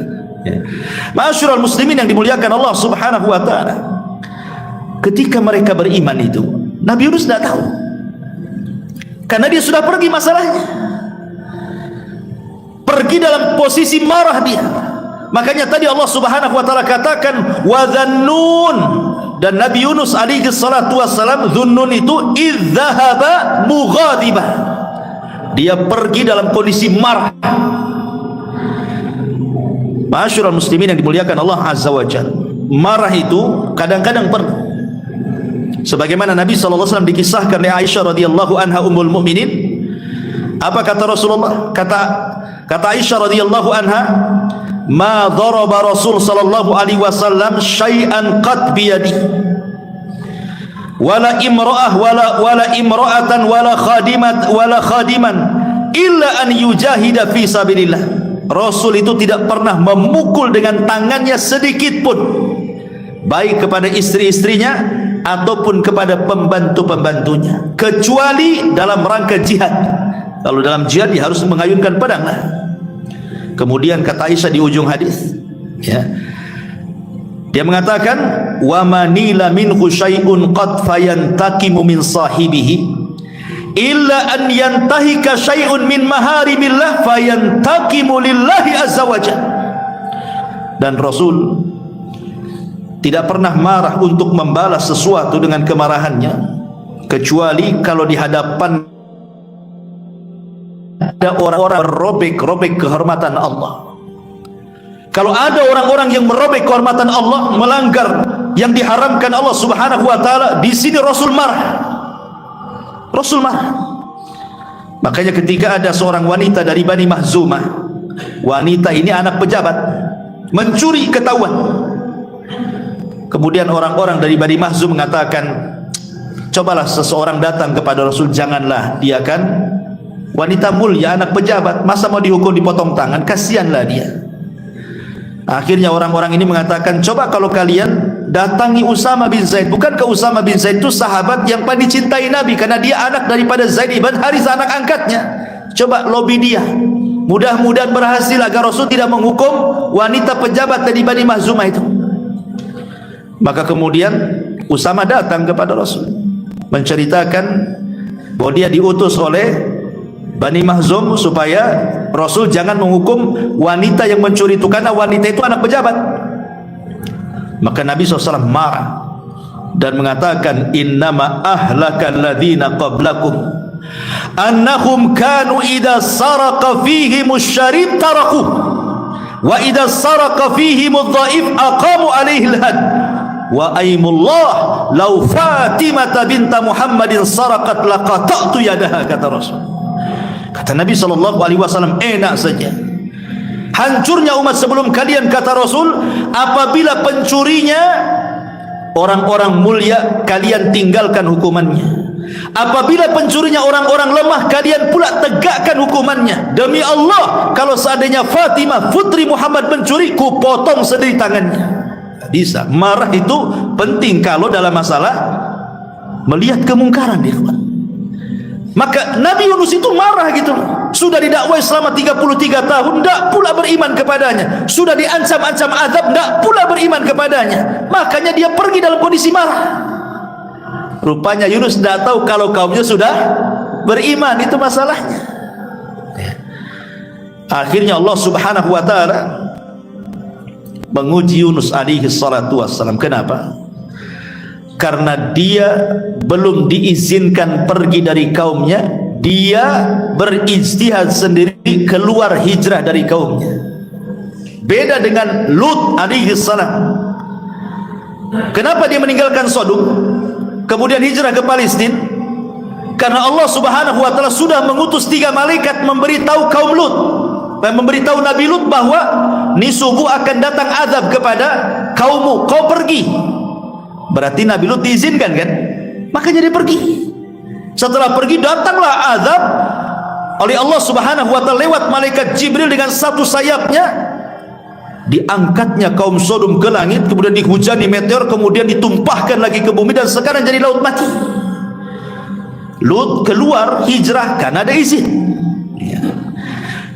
Ma'asyiral muslimin yang dimuliakan Allah Subhanahu wa taala. Ketika mereka beriman itu, Nabi Yunus tidak tahu. Karena dia sudah pergi masalahnya. Pergi dalam posisi marah dia. Makanya tadi Allah Subhanahu wa taala katakan wa dzannun, dan Nabi Yunus alaihi salatu wassalam, dzunnun itu idzahaba mughadibah. Dia pergi dalam kondisi marah. Ma'asyiral muslimin yang dimuliakan Allah Azza wa Jalla. Marah itu kadang-kadang perlu. Sebagaimana Nabi sallallahu alaihi wasallam dikisahkan oleh Aisyah radhiyallahu anha ummul mukminin. Apa kata Rasulullah? Kata Aisyah radhiyallahu anha, ma daraba Rasul sallallahu alaihi wasallam syai'an qad biyadi wala imra'ah wala imra'atan wala khadiman illa an yujahida fi sabilillah. Rasul itu tidak pernah memukul dengan tangannya sedikit pun, baik kepada istri-istrinya ataupun kepada pembantu-pembantunya, kecuali dalam rangka jihad. Kalau dalam jihad dia harus mengayunkan pedang lah. Kemudian kata Aisyah di ujung hadis, ya, dia mengatakan wa manila minhu syai'un qad fayantaqimu min sahibihi illa an yantahika syai'un min maharimillah fayantaqimu lillahi azza wajalla. Dan Rasul tidak pernah marah untuk membalas sesuatu dengan kemarahannya, kecuali kalau di hadapan ada orang-orang merobek kehormatan Allah. Kalau ada orang-orang yang merobek kehormatan Allah, melanggar yang diharamkan Allah Subhanahu wa taala, di sini Rasul marah. Rasul marah. Makanya ketika ada seorang wanita dari Bani Mahzumah, wanita ini anak pejabat, mencuri ketahuan. Kemudian orang-orang dari Bani Mahzum mengatakan, cobalah seseorang datang kepada Rasul, janganlah, dia kan wanita mulia, anak pejabat, masa mau dihukum dipotong tangan, kasihanlah dia. Akhirnya orang-orang ini mengatakan, coba kalau kalian datangi Usama bin Zaid. Bukankah Usama bin Zaid itu sahabat yang paling dicintai Nabi, karena dia anak daripada Zaid ibn Harithah, anak angkatnya. Coba lobi dia, mudah-mudahan berhasil agar Rasul tidak menghukum wanita pejabat dari Bani Mahzumah itu. Maka kemudian Usama datang kepada Rasul, menceritakan bahwa dia diutus oleh Bani Mahzum supaya Rasul jangan menghukum wanita yang mencuri itu, karena wanita itu anak pejabat. Maka Nabi SAW marah dan mengatakan, innama ahlakal ladzina qablakum annahum kanu idza saraqa fihimus syarib taraku wa idza saraqa fihimudh dhaif aqamu alaihi al-had wa aimullah law Fatimah binta Muhammadin saraqat laqata'tu yadaha, kata Rasul. Kata Nabi SAW, enak saja hancurnya umat sebelum kalian, kata Rasul, apabila pencurinya orang-orang mulia, kalian tinggalkan hukumannya. Apabila pencurinya orang-orang lemah, kalian pula tegakkan hukumannya. Demi Allah, kalau seandainya Fatimah putri Muhammad mencuri, ku potong sendiri tangannya. Bisa. Marah itu penting kalau dalam masalah melihat kemungkaran, ikhwan. Maka Nabi Yunus itu marah gitu. Sudah didakwai selama 33 tahun, tidak pula beriman kepadanya. Sudah diancam-ancam azab, tidak pula beriman kepadanya. Makanya dia pergi dalam kondisi marah. Rupanya Yunus tidak tahu kalau kaumnya sudah beriman, itu masalahnya. Akhirnya Allah Subhanahu wa taala menguji Yunus alaihi salatu wassalam. Kenapa? Karena dia belum diizinkan pergi dari kaumnya, dia berijtihad sendiri keluar hijrah dari kaumnya. Beda dengan Lut alaihi salam. Kenapa dia meninggalkan Sodom kemudian hijrah ke Palestina? Karena Allah Subhanahu wa taala sudah mengutus 3 malaikat memberitahu kaum Lut dan memberitahu Nabi Lut bahwa nisubu akan datang azab kepada kaummu, kau pergi. Berarti Nabi Lut diizinkan kan? Makanya dia pergi. Setelah pergi datanglah azab oleh Allah Subhanahu wa taala lewat malaikat Jibril dengan satu sayapnya. diangkatnya kaum Sodom ke langit, kemudian dihujani meteor, kemudian ditumpahkan lagi ke bumi, dan sekarang jadi laut mati. Lut keluar hijrah karena ada izin. Ya.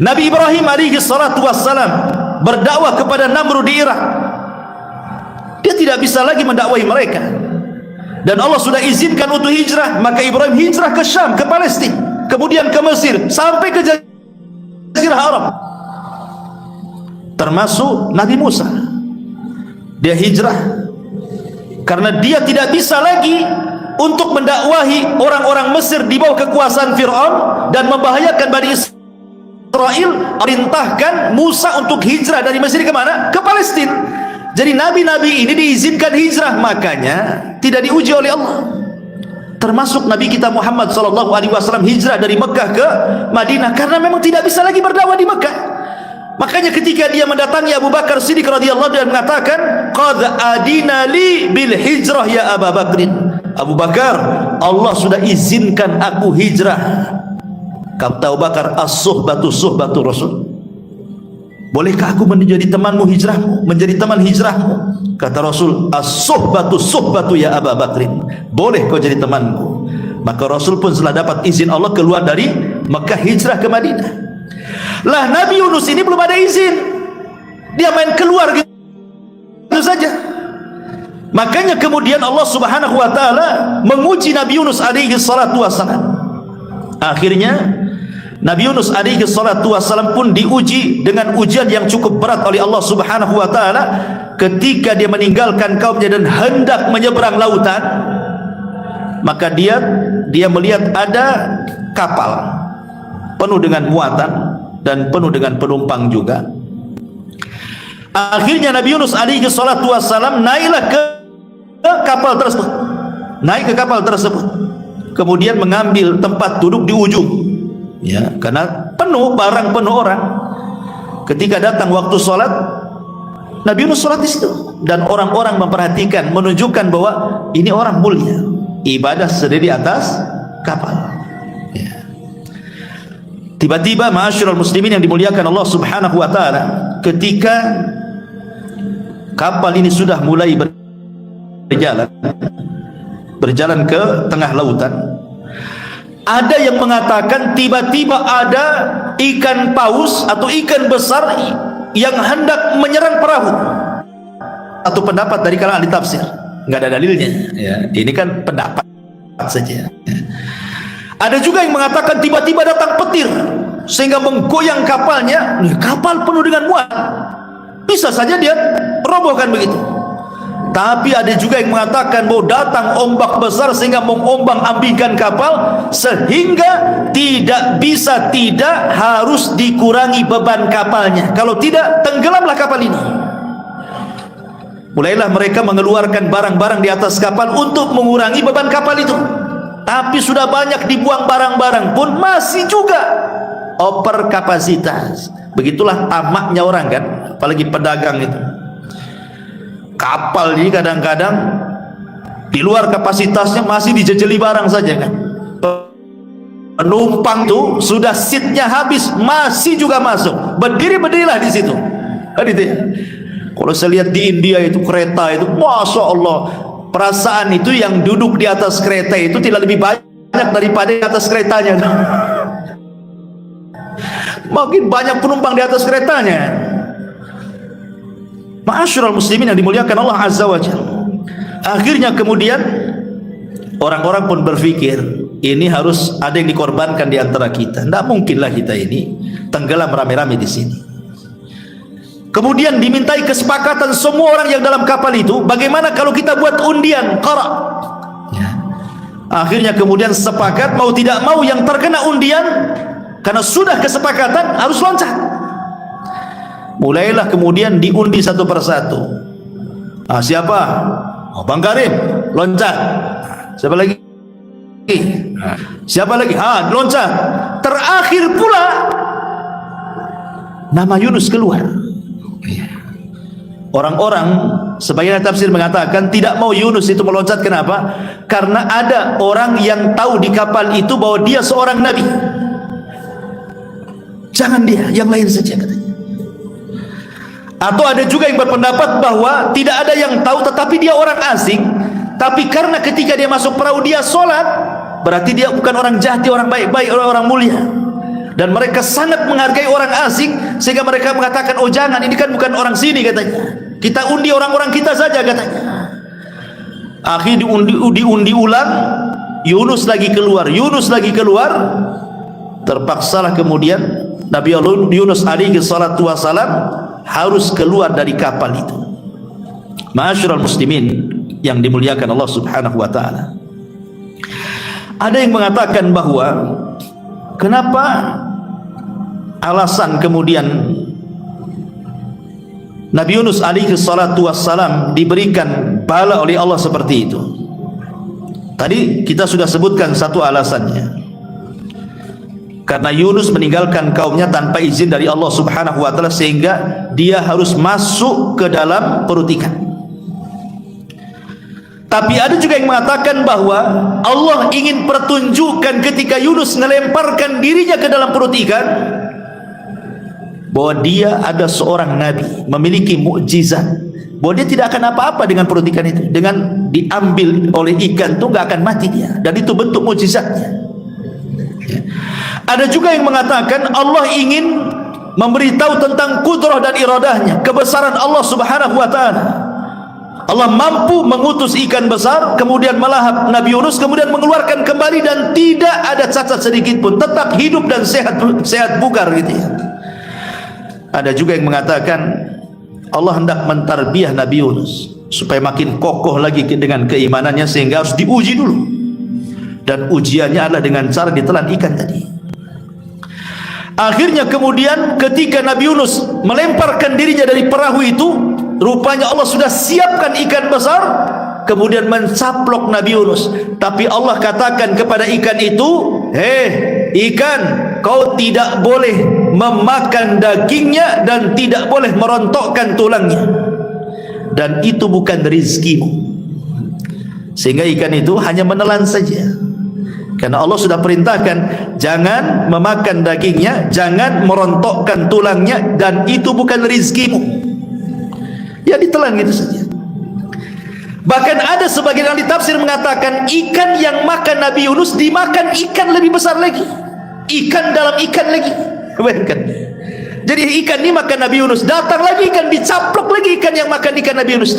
Nabi Ibrahim alaihi salatu wassalam berdakwah kepada Namrud di Irak. Dia tidak bisa lagi mendakwahi mereka, dan Allah sudah izinkan untuk hijrah. Maka Ibrahim hijrah ke Syam, ke Palestina, kemudian ke Mesir, sampai ke Jazirah Arab. Termasuk Nabi Musa, dia hijrah karena dia tidak bisa lagi untuk mendakwahi orang-orang Mesir di bawah kekuasaan Fir'aun dan membahayakan Bani Israel. Perintahkan Musa untuk hijrah dari Mesir ke mana? Ke Palestina. Jadi nabi-nabi ini diizinkan hijrah, makanya tidak diuji oleh Allah. Termasuk Nabi kita Muhammad SAW hijrah dari Mekah ke Madinah karena memang tidak bisa lagi berdakwah di Mekah. Makanya ketika dia mendatangi Abu Bakar Siddiq radhiyallahu anhu dan mengatakan, qad adina li bil hijrah ya Abu Bakrin. Abu Bakar, Allah sudah izinkan aku hijrah. Kata Abu Bakar, as-suhbatu suhbatu Rasul. Bolehkah aku menjadi temanmu hijrahmu, menjadi teman hijrahmu? Kata Rasul, as-suhbatu suhbatu ya Abu Bakrin. Boleh kau jadi temanku. Maka Rasul pun setelah dapat izin Allah keluar dari Mekah hijrah ke Madinah. Lah Nabi Yunus ini belum ada izin, dia main keluar gitu saja. Makanya kemudian Allah Subhanahu wa taala menguji Nabi Yunus alaihi salatu wassalam. Akhirnya Nabi Yunus alaihi salatu wassalam pun diuji dengan ujian yang cukup berat oleh Allah Subhanahu wa taala ketika dia meninggalkan kaumnya dan hendak menyeberang lautan. Maka dia melihat ada kapal penuh dengan muatan dan penuh dengan penumpang juga. Akhirnya Nabi Yunus alaihi salatu wassalam naiklah ke kapal tersebut, naik ke kapal tersebut, kemudian mengambil tempat duduk di ujung, ya, karena penuh barang, penuh orang. Ketika datang waktu sholat, Nabi Yunus sholat di situ, dan orang-orang memperhatikan, menunjukkan bahwa ini orang mulia, ibadah sendiri di atas kapal. Tiba-tiba ma'asyiral muslimin yang dimuliakan Allah Subhanahu wa taala, ketika kapal ini sudah mulai berjalan ke tengah lautan, ada yang mengatakan tiba-tiba ada ikan paus atau ikan besar yang hendak menyerang perahu. Atau pendapat dari kalangan ahli tafsir, nggak ada dalilnya, ya. Ini kan pendapat saja. Ada juga yang mengatakan tiba-tiba datang petir sehingga menggoyang kapalnya. Kapal penuh dengan muat, bisa saja dia robohkan begitu. Tapi ada juga yang mengatakan bahwa datang ombak besar sehingga mengombang-ambingkan kapal, sehingga tidak harus dikurangi beban kapalnya. Kalau tidak, tenggelamlah kapal ini. Mulailah mereka mengeluarkan barang-barang di atas kapal untuk mengurangi beban kapal itu. Tapi sudah banyak dibuang barang-barang pun masih juga over kapasitas. Begitulah tamaknya orang kan, apalagi pedagang itu. Kapal ini kadang-kadang di luar kapasitasnya masih dijejeli barang saja kan. Penumpang tuh sudah seatnya habis masih juga masuk. Berdirilah di situ. Kalau saya lihat di India itu kereta itu, masya Allah, perasaan itu yang duduk di atas kereta itu tidak lebih banyak daripada di atas keretanya. Makin banyak penumpang di atas keretanya. Ma'asyiral muslimin yang dimuliakan Allah Azza wa Jalla. Akhirnya kemudian orang-orang pun berpikir, ini harus ada yang dikorbankan di antara kita. Tidak mungkinlah kita ini tenggelam rame-rame di sini. Kemudian dimintai kesepakatan semua orang yang dalam kapal itu, bagaimana kalau kita buat undian qara. Ya. Akhirnya kemudian sepakat, mau tidak mau yang terkena undian, karena sudah kesepakatan, harus loncat. Mulailah kemudian diundi satu persatu. Siapa? Oh, Bang Karim, loncat. Siapa lagi? Siapa lagi? Loncat. Terakhir pula nama Yunus keluar. Orang-orang sebagian tafsir mengatakan tidak mau Yunus itu meloncat. Kenapa? Karena ada orang yang tahu di kapal itu bahwa dia seorang nabi. Jangan dia, yang lain saja katanya. Atau ada juga yang berpendapat bahwa tidak ada yang tahu tetapi dia orang asing, tapi karena ketika dia masuk perahu dia sholat, berarti dia bukan orang jahat, dia orang baik-baik, orang mulia. Dan mereka sangat menghargai orang asing sehingga mereka mengatakan, oh jangan, ini kan bukan orang sini katanya, kita undi orang-orang kita saja katanya. Akhirnya diundi ulang, Yunus lagi keluar, terpaksalah kemudian Nabi Yunus alaihi salatu wassalam harus keluar dari kapal itu. Ma'asyiral muslimin yang dimuliakan Allah Subhanahu wa taala. Ada yang mengatakan bahwa kenapa alasan kemudian Nabi Yunus alaihi salatu wassalam diberikan bala oleh Allah seperti itu. Tadi kita sudah sebutkan satu alasannya. Karena Yunus meninggalkan kaumnya tanpa izin dari Allah Subhanahu wa taala sehingga dia harus masuk ke dalam perut ikan. Tapi ada juga yang mengatakan bahwa Allah ingin pertunjukan ketika Yunus melemparkan dirinya ke dalam perut ikan, bahwa dia ada seorang nabi, memiliki mukjizat, bahwa dia tidak akan apa-apa dengan perut ikan itu. Dengan diambil oleh ikan itu gak akan mati dia, dan itu bentuk mukjizatnya. Ada juga yang mengatakan Allah ingin memberitahu tentang kudrah dan iradahnya, kebesaran Allah Subhanahu wa taala. Allah mampu mengutus ikan besar kemudian melahap Nabi Yunus, kemudian mengeluarkan kembali dan tidak ada cacat sedikit pun, tetap hidup dan sehat bugar gitu ya. Ada juga yang mengatakan Allah hendak mentarbiyah Nabi Yunus supaya makin kokoh lagi dengan keimanannya, sehingga harus diuji dulu, dan ujiannya adalah dengan cara ditelan ikan tadi. Akhirnya kemudian ketika Nabi Yunus melemparkan dirinya dari perahu itu, rupanya Allah sudah siapkan ikan besar kemudian mencaplok Nabi Yunus. Tapi Allah katakan kepada ikan itu, ikan, kau tidak boleh memakan dagingnya dan tidak boleh merontokkan tulangnya, dan itu bukan rizkimu. Sehingga ikan itu hanya menelan saja, karena Allah sudah perintahkan jangan memakan dagingnya, jangan merontokkan tulangnya, dan itu bukan rizkimu. Ya ditelan gitu saja. Bahkan ada sebagian ahli tafsir mengatakan ikan yang makan Nabi Yunus dimakan ikan lebih besar lagi, ikan dalam ikan lagi. Bayangkan. Jadi ikan ini makan Nabi Yunus, datang lagi ikan, dicaplok lagi ikan yang makan ikan Nabi Yunus.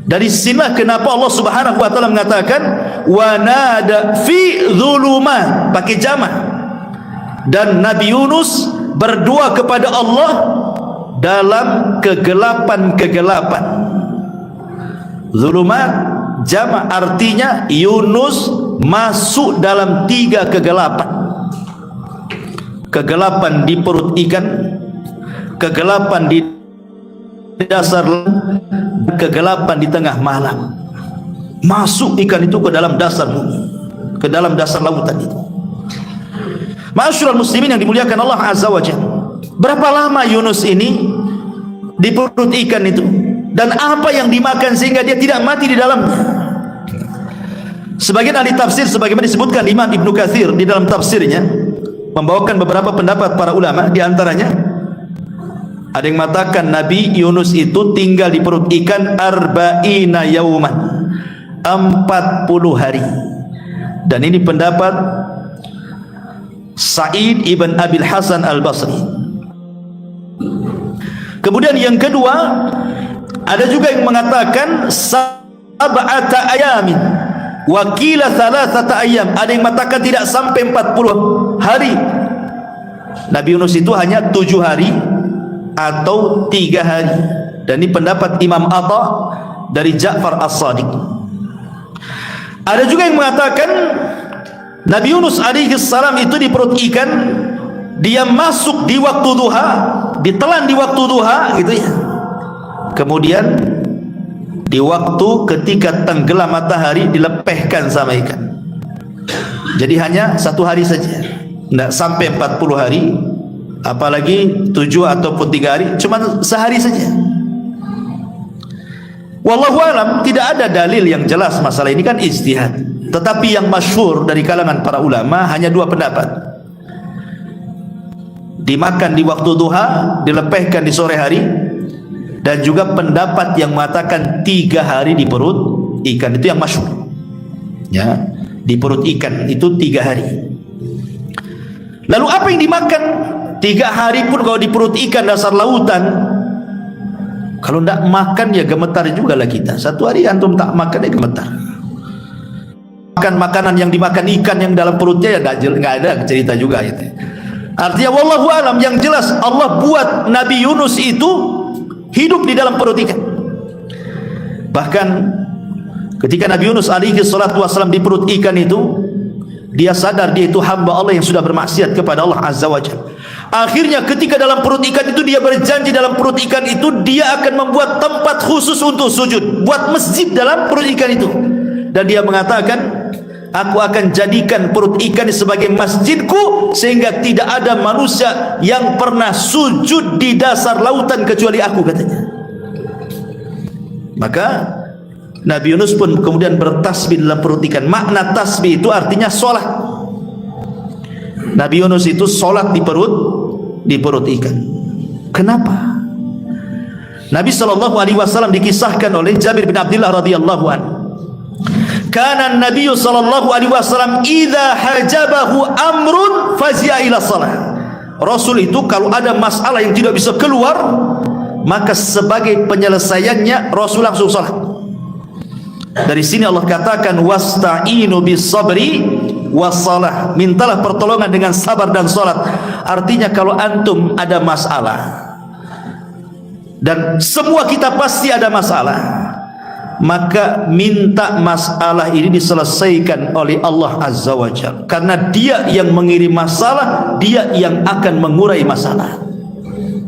Dari sinilah kenapa Allah Subhanahu wa taala mengatakan wa nada fi dhulumat, pakai jamak, dan Nabi Yunus berdoa kepada Allah dalam kegelapan-kegelapan. Zulumat jamak artinya Yunus masuk dalam 3 kegelapan. Kegelapan di perut ikan, kegelapan di dasar, kegelapan di tengah malam. Masuk ikan itu ke dalam dasar bumi, ke dalam dasar lautan itu. Ma'asyiral muslimin yang dimuliakan Allah Azza wa Jalla, berapa lama Yunus ini di perut ikan itu, dan apa yang dimakan sehingga dia tidak mati di dalamnya? Sebagian ahli tafsir sebagaimana disebutkan Imam Ibnu Katsir di dalam tafsirnya membawakan beberapa pendapat para ulama. Di antaranya ada yang mengatakan Nabi Yunus itu tinggal di perut ikan arba'ina yauman, 40 hari. Dan ini pendapat Sa'id ibn Abil Hasan al-Basri. Kemudian yang kedua, ada juga yang mengatakan sab'ata ayamin wa qila thalathata ayam. Ada yang mengatakan tidak sampai 40 hari. Nabi Yunus itu hanya 7 hari atau 3 hari. Dan ini pendapat Imam Atha dari Ja'far As-Sadiq. Ada juga yang mengatakan Nabi Yunus alaihi salam itu di perut ikan, dia masuk di waktu duha, ditelan di waktu duha gitu ya. Kemudian di waktu ketika tenggelam matahari dilepehkan sama ikan. Jadi hanya 1 hari saja, tidak sampai 40 hari, apalagi 7 ataupun 3 hari, cuma sehari saja. Wallahu alam, tidak ada dalil yang jelas masalah ini, kan ijtihad. Tetapi yang masyhur dari kalangan para ulama hanya 2 pendapat. dimakan di waktu duha, dilepehkan di sore hari, dan juga pendapat yang mengatakan 3 hari di perut ikan. Itu yang masyhur, ya, di perut ikan itu 3 hari. Lalu apa yang dimakan 3 hari pun kalau di perut ikan dasar lautan? Kalau tidak makan ya gemetar juga lah kita. Satu hari antum tak makan ya gemetar. Makan makanan yang dimakan ikan yang dalam perutnya ya nggak ada cerita juga itu. Artinya wallahu alam, yang jelas Allah buat Nabi Yunus itu hidup di dalam perut ikan. Bahkan ketika Nabi Yunus alaihi salatu wasallam di perut ikan itu, dia sadar dia itu hamba Allah yang sudah bermaksiat kepada Allah azza wajalla. Akhirnya ketika dalam perut ikan itu, dia berjanji dalam perut ikan itu dia akan membuat tempat khusus untuk sujud, buat masjid dalam perut ikan itu. Dan dia mengatakan, aku akan jadikan perut ikan sebagai masjidku, sehingga tidak ada manusia yang pernah sujud di dasar lautan kecuali aku, katanya. Maka Nabi Yunus pun kemudian bertasbih dalam perut ikan. Makna tasbih itu artinya solat. Nabi Yunus itu solat di perut ikan. Kenapa? Nabi SAW dikisahkan oleh Jabir bin Abdullah radhiyallahu anhu, kana Nabi SAW idza hajabahu amrun fazi'a ila salah. Rasul itu kalau ada masalah yang tidak bisa keluar, maka sebagai penyelesaiannya Rasul langsung salat. Dari sini Allah katakan wasta'inu bis sabri wassalah, mintalah pertolongan dengan sabar dan salat. Artinya kalau antum ada masalah, dan semua kita pasti ada masalah, maka minta masalah ini diselesaikan oleh Allah azza wajalla, karena dia yang mengirim masalah, dia yang akan mengurai masalah.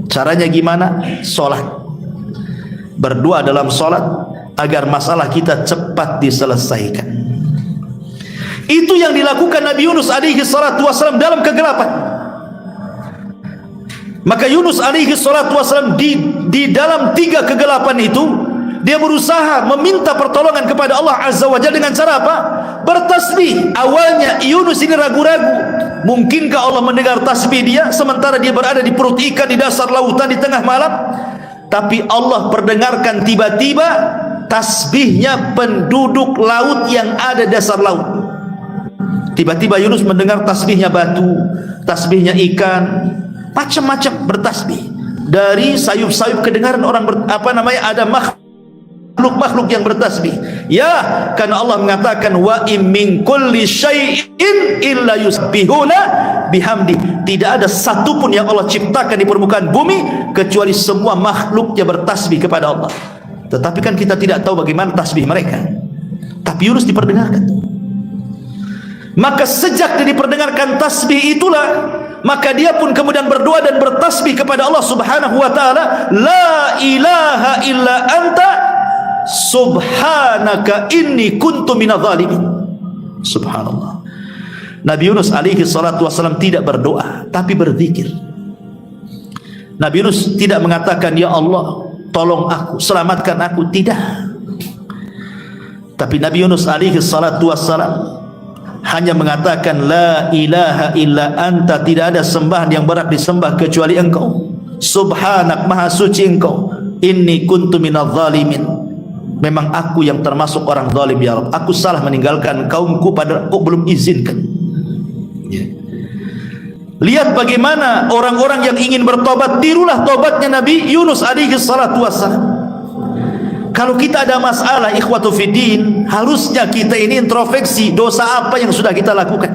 Caranya gimana? Salat, berdoa dalam salat agar masalah kita cepat diselesaikan. Itu yang dilakukan Nabi Yunus alaihi salatu wasallam dalam kegelapan. Maka Yunus alaihi salatu wasallam di dalam 3 kegelapan itu, dia berusaha meminta pertolongan kepada Allah azza wa jalla dengan cara apa? Bertasbih. Awalnya Yunus ini ragu-ragu, mungkinkah Allah mendengar tasbih dia sementara dia berada di perut ikan di dasar lautan di tengah malam? Tapi Allah perdengarkan tiba-tiba tasbihnya penduduk laut yang ada di dasar laut. Tiba-tiba Yunus mendengar tasbihnya batu, tasbihnya ikan, macam-macam bertasbih. Dari sayup-sayup kedengaran orang ada makhluk yang bertasbih. Ya, karena Allah mengatakan wa im min kulli syai'in illa yusbihuna bihamdi. Tidak ada satu pun yang Allah ciptakan di permukaan bumi kecuali semua makhluknya bertasbih kepada Allah. Tetapi kan kita tidak tahu bagaimana tasbih mereka. Tapi Yunus diperdengarkan. Maka sejak dia diperdengarkan tasbih itulah, maka dia pun kemudian berdoa dan bertasbih kepada Allah subhanahu wa ta'ala, la ilaha illa anta subhanaka inni kuntu minadh dhalimin. Subhanallah. Nabi Yunus alaihi salatu wasallam tidak berdoa, tapi berzikir. Nabi Yunus tidak mengatakan ya Allah tolong aku, selamatkan aku, tidak. Tapi Nabi Yunus alaihi salatu wasallam hanya mengatakan la ilaha illa anta, tidak ada sembahan yang berhak disembah kecuali engkau, subhanak, maha suci engkau, inni kuntu minadh dhalimin, memang aku yang termasuk orang zalim ya Rabb, aku salah meninggalkan kaumku pada kau belum izinkan. Ya. Lihat bagaimana orang-orang yang ingin bertobat, tirulah tobatnya Nabi Yunus alaihi salatu wassalam. Kalau kita ada masalah ikhwatu fiddin, harusnya kita ini introspeksi dosa apa yang sudah kita lakukan.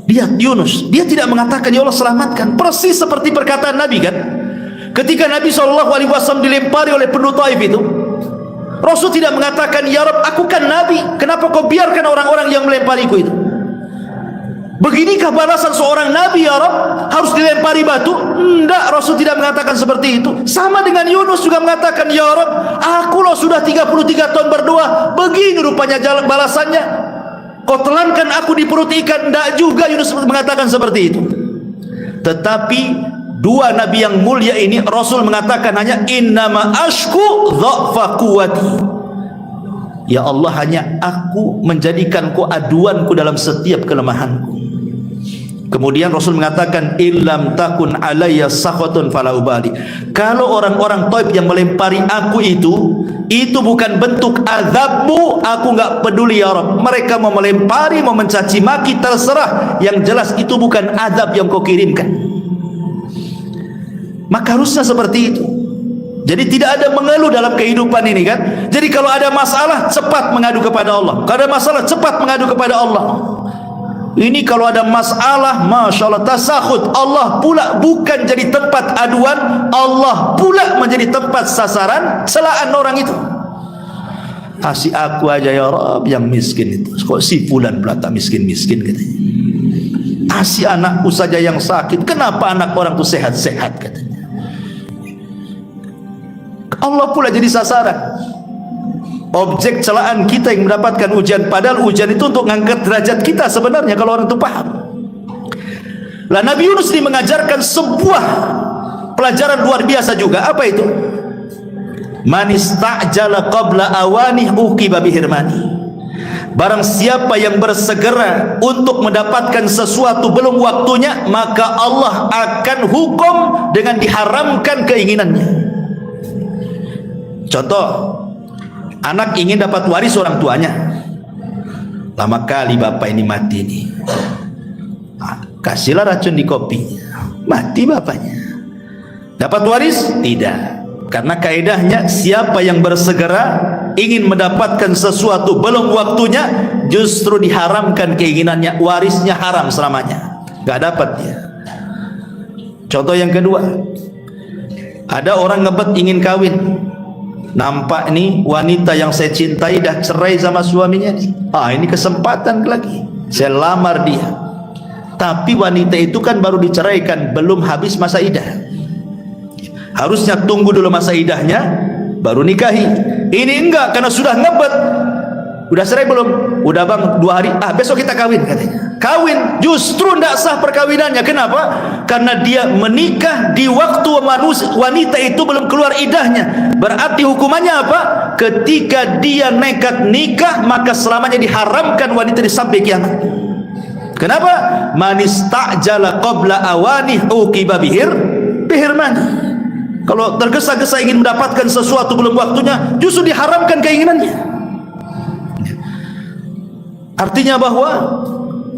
Lihat Yunus, dia tidak mengatakan ya Allah selamatkan, persis seperti perkataan Nabi kan. Ketika Nabi SAW dilempari oleh penduduk Taif itu, Rasul tidak mengatakan ya Rabb aku kan Nabi, kenapa kau biarkan orang-orang yang melempariku itu? Beginikah balasan seorang Nabi ya Rabb? Harus dilempari batu? Tidak, Rasul tidak mengatakan seperti itu. Sama dengan Yunus juga mengatakan ya Rabb aku loh sudah 33 tahun berdoa, begini rupanya jalan balasannya, kau telankan aku di perut ikan. Tidak juga Yunus mengatakan seperti itu. Tetapi dua Nabi yang mulia ini Rasul mengatakan hanya innama ashku dha'fa quwwati, ya Allah hanya aku menjadikan kau aduanku dalam setiap kelemahanku. Kemudian Rasul mengatakan, illam takun alayya sakhatun fala ubali. Kalau orang-orang Taif yang melempari aku itu bukan bentuk azabmu, aku enggak peduli ya Rabb. Mereka mau melempari, mau mencaci maki, terserah. Yang jelas itu bukan azab yang kau kirimkan. Maka harusnya seperti itu. Jadi tidak ada mengeluh dalam kehidupan ini kan. Jadi kalau ada masalah cepat mengadu kepada Allah. Kalau ada masalah cepat mengadu kepada Allah. Ini kalau ada masalah, Masya Allah, tasakhut, Allah pula bukan jadi tempat aduan, Allah pula menjadi tempat sasaran celaan orang itu. Kasih aku aja ya Rabb yang miskin itu. Kok si fulan pula tak miskin-miskin katanya. Kasih anakku saja yang sakit, kenapa anak orang itu sehat-sehat katanya. Allah pula jadi sasaran, objek celaan kita yang mendapatkan ujian, padahal ujian itu untuk mengangkat derajat kita sebenarnya kalau orang itu paham. Lah Nabi Yunus ini mengajarkan sebuah pelajaran luar biasa juga. Apa itu? Man istajala qabla awanih uqiba bihirmani. Barang siapa yang bersegera untuk mendapatkan sesuatu belum waktunya, maka Allah akan hukum dengan diharamkan keinginannya. Contoh, anak ingin dapat waris orang tuanya. Lama kali bapak ini mati nih. Kasihlah racun di kopi, mati bapaknya. Dapat waris? Tidak. Karena kaidahnya siapa yang bersegera ingin mendapatkan sesuatu belum waktunya, justru diharamkan keinginannya, warisnya haram selamanya, gak dapat dia. Contoh yang kedua, ada orang ngebet ingin kawin. Nampak nih wanita yang saya cintai dah cerai sama suaminya nih. Ini kesempatan lagi, saya lamar dia. Tapi wanita itu kan baru diceraikan, belum habis masa idah. Harusnya tunggu dulu masa idahnya baru nikahi. Ini enggak, karena sudah ngebet. Udah cerai belum? Udah bang, 2 hari. Besok kita kawin katanya. Kawin, justru tidak sah perkawinannya. Kenapa? Karena dia menikah di waktu wanita itu belum keluar idahnya. Berarti hukumannya apa? Ketika dia nekat nikah, maka selamanya diharamkan wanita di sampai kiamat. Kenapa? Man istajala qabla awanih uqiba bihirmani. Kalau tergesa-gesa ingin mendapatkan sesuatu belum waktunya, justru diharamkan keinginannya. Artinya bahwa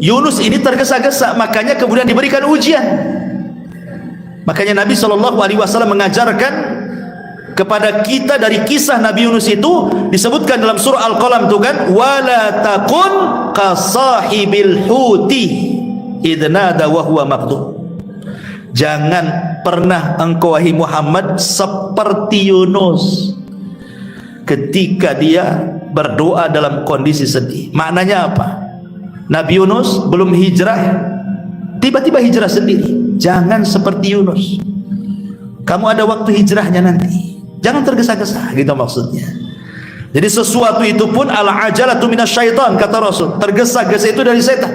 Yunus ini tergesa-gesa, makanya kemudian diberikan ujian. Makanya Nabi SAW mengajarkan kepada kita dari kisah Nabi Yunus itu, disebutkan dalam surah Al-Qalam itu kan, wala takun kasahibil huti idnada wa huwa maqdum. Jangan pernah engkau wahai Muhammad seperti Yunus ketika dia berdoa dalam kondisi sedih. Maknanya apa? Nabi Yunus belum hijrah, tiba-tiba hijrah sendiri. Jangan seperti Yunus. Kamu ada waktu hijrahnya nanti. Jangan tergesa-gesa, gitu maksudnya. Jadi sesuatu itu pun al-ajalatu minasyaitan, kata Rasul. Tergesa-gesa itu dari setan.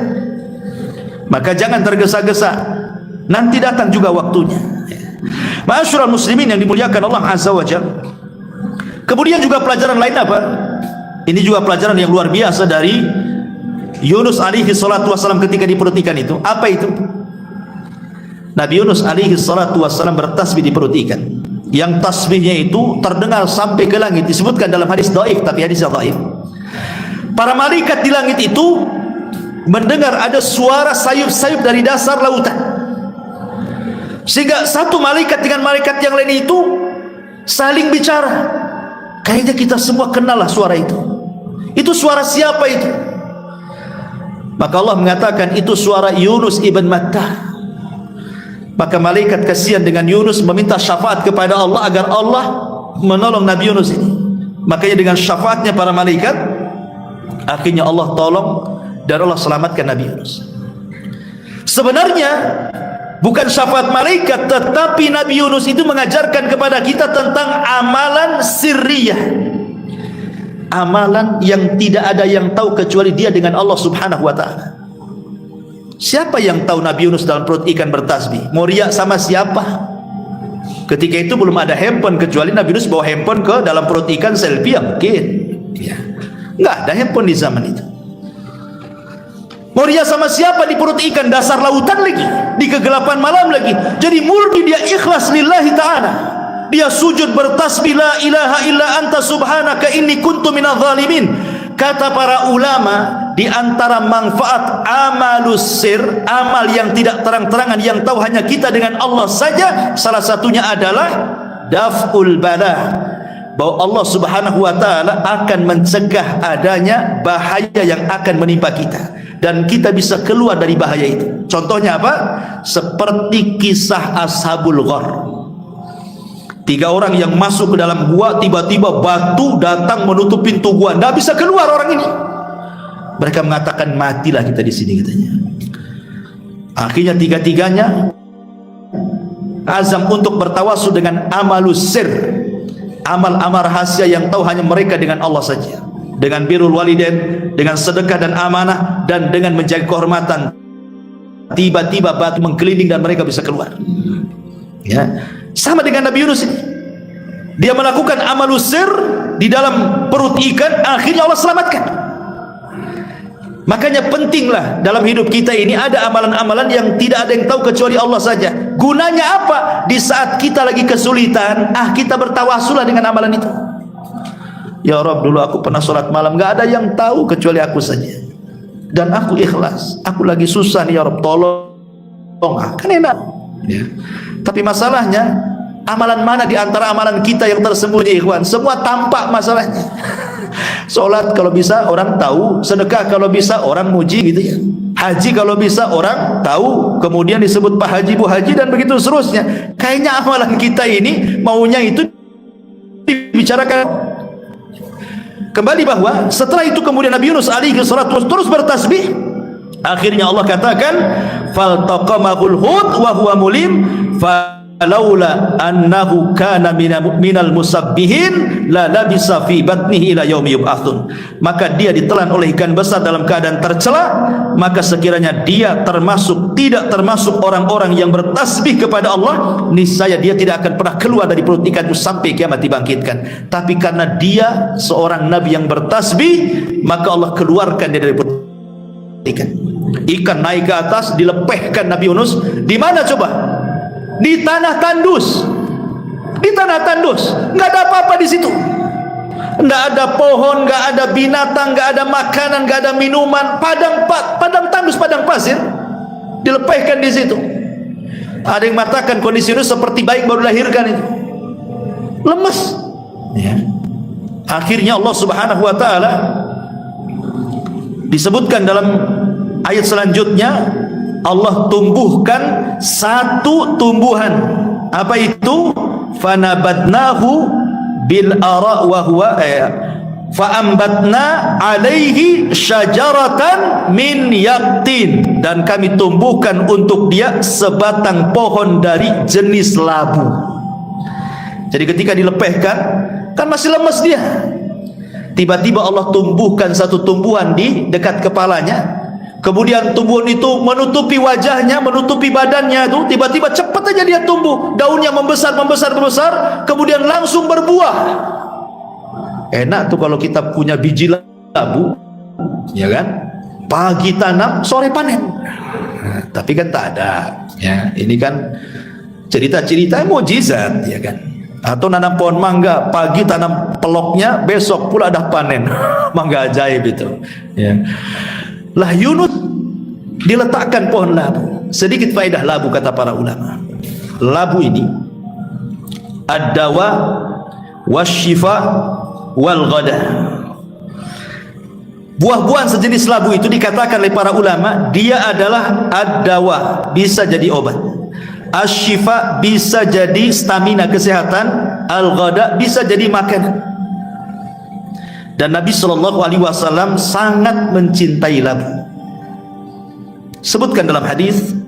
Maka jangan tergesa-gesa. Nanti datang juga waktunya. Ma'asyiral muslimin yang dimuliakan Allah Azza wa Jalla. Kemudian juga pelajaran lain apa? Ini juga pelajaran yang luar biasa dari Yunus alaihi salatu wassalam ketika di perut ikan itu. Apa itu? Nabi Yunus alaihi salatu wassalam bertasbih di perut ikan. Yang tasbihnya itu terdengar sampai ke langit. Disebutkan dalam hadis dhaif, tapi hadisnya dhaif. Para malaikat di langit itu mendengar ada suara sayup-sayup dari dasar lautan. Sehingga satu malaikat dengan malaikat yang lain itu saling bicara. Kayaknya kita semua kenal lah suara itu. Itu suara siapa itu? Maka Allah mengatakan itu suara Yunus ibn Matta. Maka malaikat kasihan dengan Yunus, meminta syafaat kepada Allah agar Allah menolong Nabi Yunus ini. Makanya dengan syafaatnya para malaikat, akhirnya Allah tolong dan Allah selamatkan Nabi Yunus. Sebenarnya bukan syafaat malaikat, tetapi Nabi Yunus itu mengajarkan kepada kita tentang amalan sirriyah, amalan yang tidak ada yang tahu kecuali dia dengan Allah subhanahu wa ta'ala. Siapa yang tahu Nabi Yunus dalam perut ikan bertasbih? Mau riak sama siapa? Ketika itu belum ada handphone, kecuali Nabi Yunus bawa handphone ke dalam perut ikan selfie, ya mungkin ya. Nggak ada handphone di zaman itu. Mau dia sama siapa di perut ikan dasar lautan lagi, di kegelapan malam lagi. Jadi murni dia ikhlas lillahi ta'ala. Dia sujud bertasbih, la ilaha illa anta subhanaka inni kuntu minadh zalimin. Kata para ulama, di antara manfaat amalus sir, amal yang tidak terang-terangan, yang tahu hanya kita dengan Allah saja, salah satunya adalah daf'ul bala, bahwa Allah subhanahu wa ta'ala akan mencegah adanya bahaya yang akan menimpa kita, dan kita bisa keluar dari bahaya itu. Contohnya apa? Seperti kisah Ashabul Ghar. 3 orang yang masuk ke dalam gua, tiba-tiba batu datang menutup pintu gua, tidak bisa keluar orang ini. Mereka mengatakan, matilah kita di sini, katanya. Akhirnya 3-tiganya azam untuk bertawasul dengan amalus sir, amal-amal rahasia yang tahu hanya mereka dengan Allah saja, dengan birrul walidain, dengan sedekah dan amanah, dan dengan menjaga kehormatan. Tiba-tiba batu menggelinding dan mereka bisa keluar. Ya, sama dengan Nabi Yunus ini. Dia melakukan amalus sir di dalam perut ikan, akhirnya Allah selamatkan. Makanya pentinglah dalam hidup kita ini ada amalan-amalan yang tidak ada yang tahu kecuali Allah saja. Gunanya apa? Di saat kita lagi kesulitan, kita bertawasulah dengan amalan itu. Ya Rabb, dulu aku pernah sholat malam, gak ada yang tahu kecuali aku saja, dan aku ikhlas. Aku lagi susah nih ya Rabb, tolong. Kan enak ya. Tapi masalahnya, amalan mana di antara amalan kita yang tersembunyi, ikhwan? Semua tampak masalahnya. Sholat kalau bisa orang tahu, sedekah kalau bisa orang muji, gitu ya. Haji kalau bisa orang tahu, kemudian disebut Pak Haji, Bu Haji, dan begitu seterusnya. Kayaknya amalan kita ini maunya itu dibicarakan. Kembali bahwa setelah itu kemudian Nabi Yunus alaihi salatu terus bertasbih. Akhirnya Allah katakan, faltaqamahul hut wa huwa mulim falaula annahu kana minal musabbihin la labisa fi batnihi ila yaumi yub'atsun. Maka dia ditelan oleh ikan besar dalam keadaan tercela, maka sekiranya dia tidak termasuk orang-orang yang bertasbih kepada Allah, niscaya dia tidak akan pernah keluar dari perut ikan itu sampai kiamat dibangkitkan. Tapi karena dia seorang nabi yang bertasbih, maka Allah keluarkan dia dari perut ikan. Ikan naik ke atas, dilepehkan Nabi Yunus. Di mana coba? Di tanah tandus. Di tanah tandus, nggak ada apa-apa di situ. Nggak ada pohon, nggak ada binatang, nggak ada makanan, nggak ada minuman. Padang tandus, padang pasir. Dilepehkan di situ. Ada yang mengatakan kondisi Yunus seperti bayi baru dilahirkan itu, lemes. Ya. Akhirnya Allah Subhanahu Wa Taala disebutkan dalam ayat selanjutnya, Allah tumbuhkan satu tumbuhan. Apa itu? Fanabadnahu bil ara wa huwa faambatna alaihi syajaratan min yaqtin, dan kami tumbuhkan untuk dia sebatang pohon dari jenis labu. Jadi ketika dilepehkan kan masih lemas dia, tiba-tiba Allah tumbuhkan satu tumbuhan di dekat kepalanya. Kemudian tumbuhan itu menutupi wajahnya, menutupi badannya itu. Tiba-tiba cepat aja dia tumbuh, daunnya membesar, kemudian langsung berbuah. Enak tuh kalau kita punya biji labu, ya kan? Pagi tanam, sore panen. Nah, tapi kan tak ada. Ya, ini kan cerita-cerita mukjizat, ya kan? Atau nanam pohon mangga, pagi tanam peloknya, besok pula dah panen. Mangga ajaib itu. Ya. Lah Yunus diletakkan pohon labu. Sedikit faedah labu kata para ulama. Labu ini ad-dawa wasyifa wal ghada. Buah-buahan sejenis labu itu dikatakan oleh para ulama, dia adalah ad-dawa, bisa jadi obat. Asyifa bisa jadi stamina kesehatan, al-ghada bisa jadi makanan. Dan Nabi SAW sangat mencintai labu. Sebutkan dalam hadis,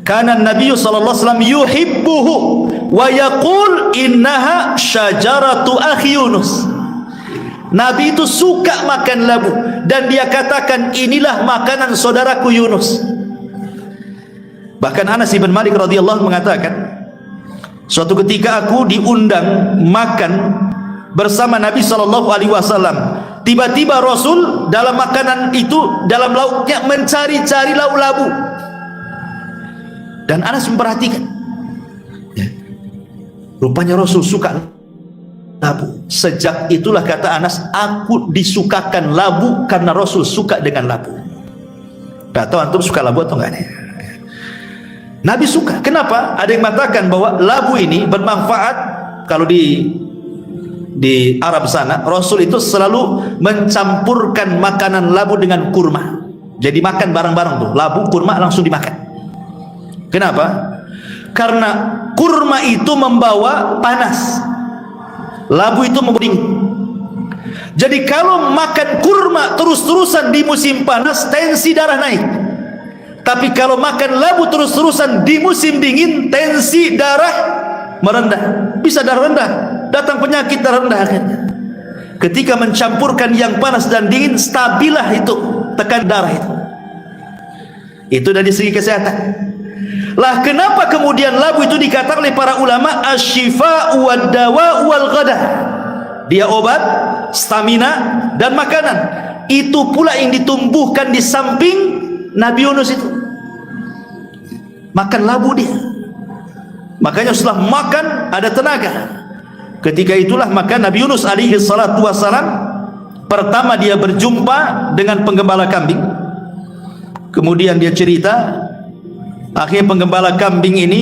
kana Nabi SAW yuhibbuhu wa yaqul innaha syajaratu akhi Yunus. Nabi itu suka makan labu dan dia katakan inilah makanan saudaraku Yunus. Bahkan Anas bin Malik radhiyallahu mengatakan, suatu ketika aku diundang makan bersama Nabi SAW. Tiba-tiba Rasul dalam makanan itu, dalam lauknya mencari-cari lauk labu. Dan Anas memperhatikan, ya, rupanya Rasul suka labu. Sejak itulah, kata Anas, aku disukakan labu karena Rasul suka dengan labu. Tak tahu antum suka labu atau enggak nih? Nabi suka. Kenapa? Ada yang mengatakan bahwa labu ini bermanfaat. Kalau di Arab sana, Rasul itu selalu mencampurkan makanan labu dengan kurma. Jadi makan bareng-bareng tuh, labu, kurma langsung dimakan. Kenapa? Karena kurma itu membawa panas, labu itu membawa dingin. Jadi kalau makan kurma terus-terusan di musim panas, tensi darah naik. Tapi kalau makan labu terus-terusan di musim dingin, tensi darah merendah. Bisa darah rendah, datang penyakit darah rendah akhirnya. Ketika mencampurkan yang panas dan dingin, stabilah itu tekan darah itu. Itu dari segi kesehatan. Lah kenapa kemudian labu itu dikatakan oleh para ulama asy-syifa'u wad-dawa'u wal ghada? Dia obat, stamina, dan makanan. Itu pula yang ditumbuhkan di samping Nabi Yunus itu. Makan labu dia. Makanya setelah makan ada tenaga. Ketika itulah maka Nabi Yunus alaihi salatu wassalam, pertama dia berjumpa dengan penggembala kambing. Kemudian dia cerita, akhirnya penggembala kambing ini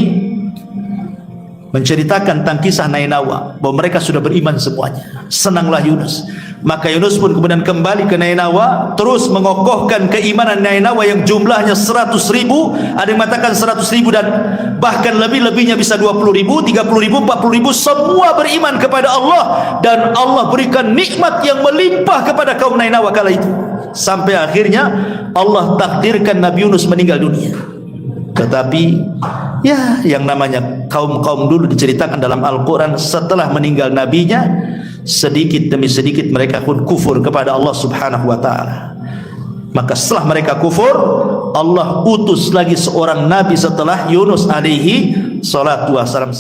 menceritakan tentang kisah Nainawa, bahwa mereka sudah beriman semuanya. Senanglah Yunus. Maka Yunus pun kemudian kembali ke Nainawa, terus mengokohkan keimanan Nainawa yang jumlahnya 100.000, ada yang mengatakan 100.000 dan bahkan lebih-lebihnya bisa 20.000, 30.000, 40.000, semua beriman kepada Allah, dan Allah berikan nikmat yang melimpah kepada kaum Nainawa kala itu. Sampai akhirnya Allah takdirkan Nabi Yunus meninggal dunia. Tetapi ya, yang namanya kaum-kaum dulu diceritakan dalam Al-Quran, setelah meninggal nabinya, sedikit demi sedikit mereka pun kufur kepada Allah subhanahu wa ta'ala. Maka setelah mereka kufur, Allah utus lagi seorang nabi setelah Yunus alaihi salatu wassalam.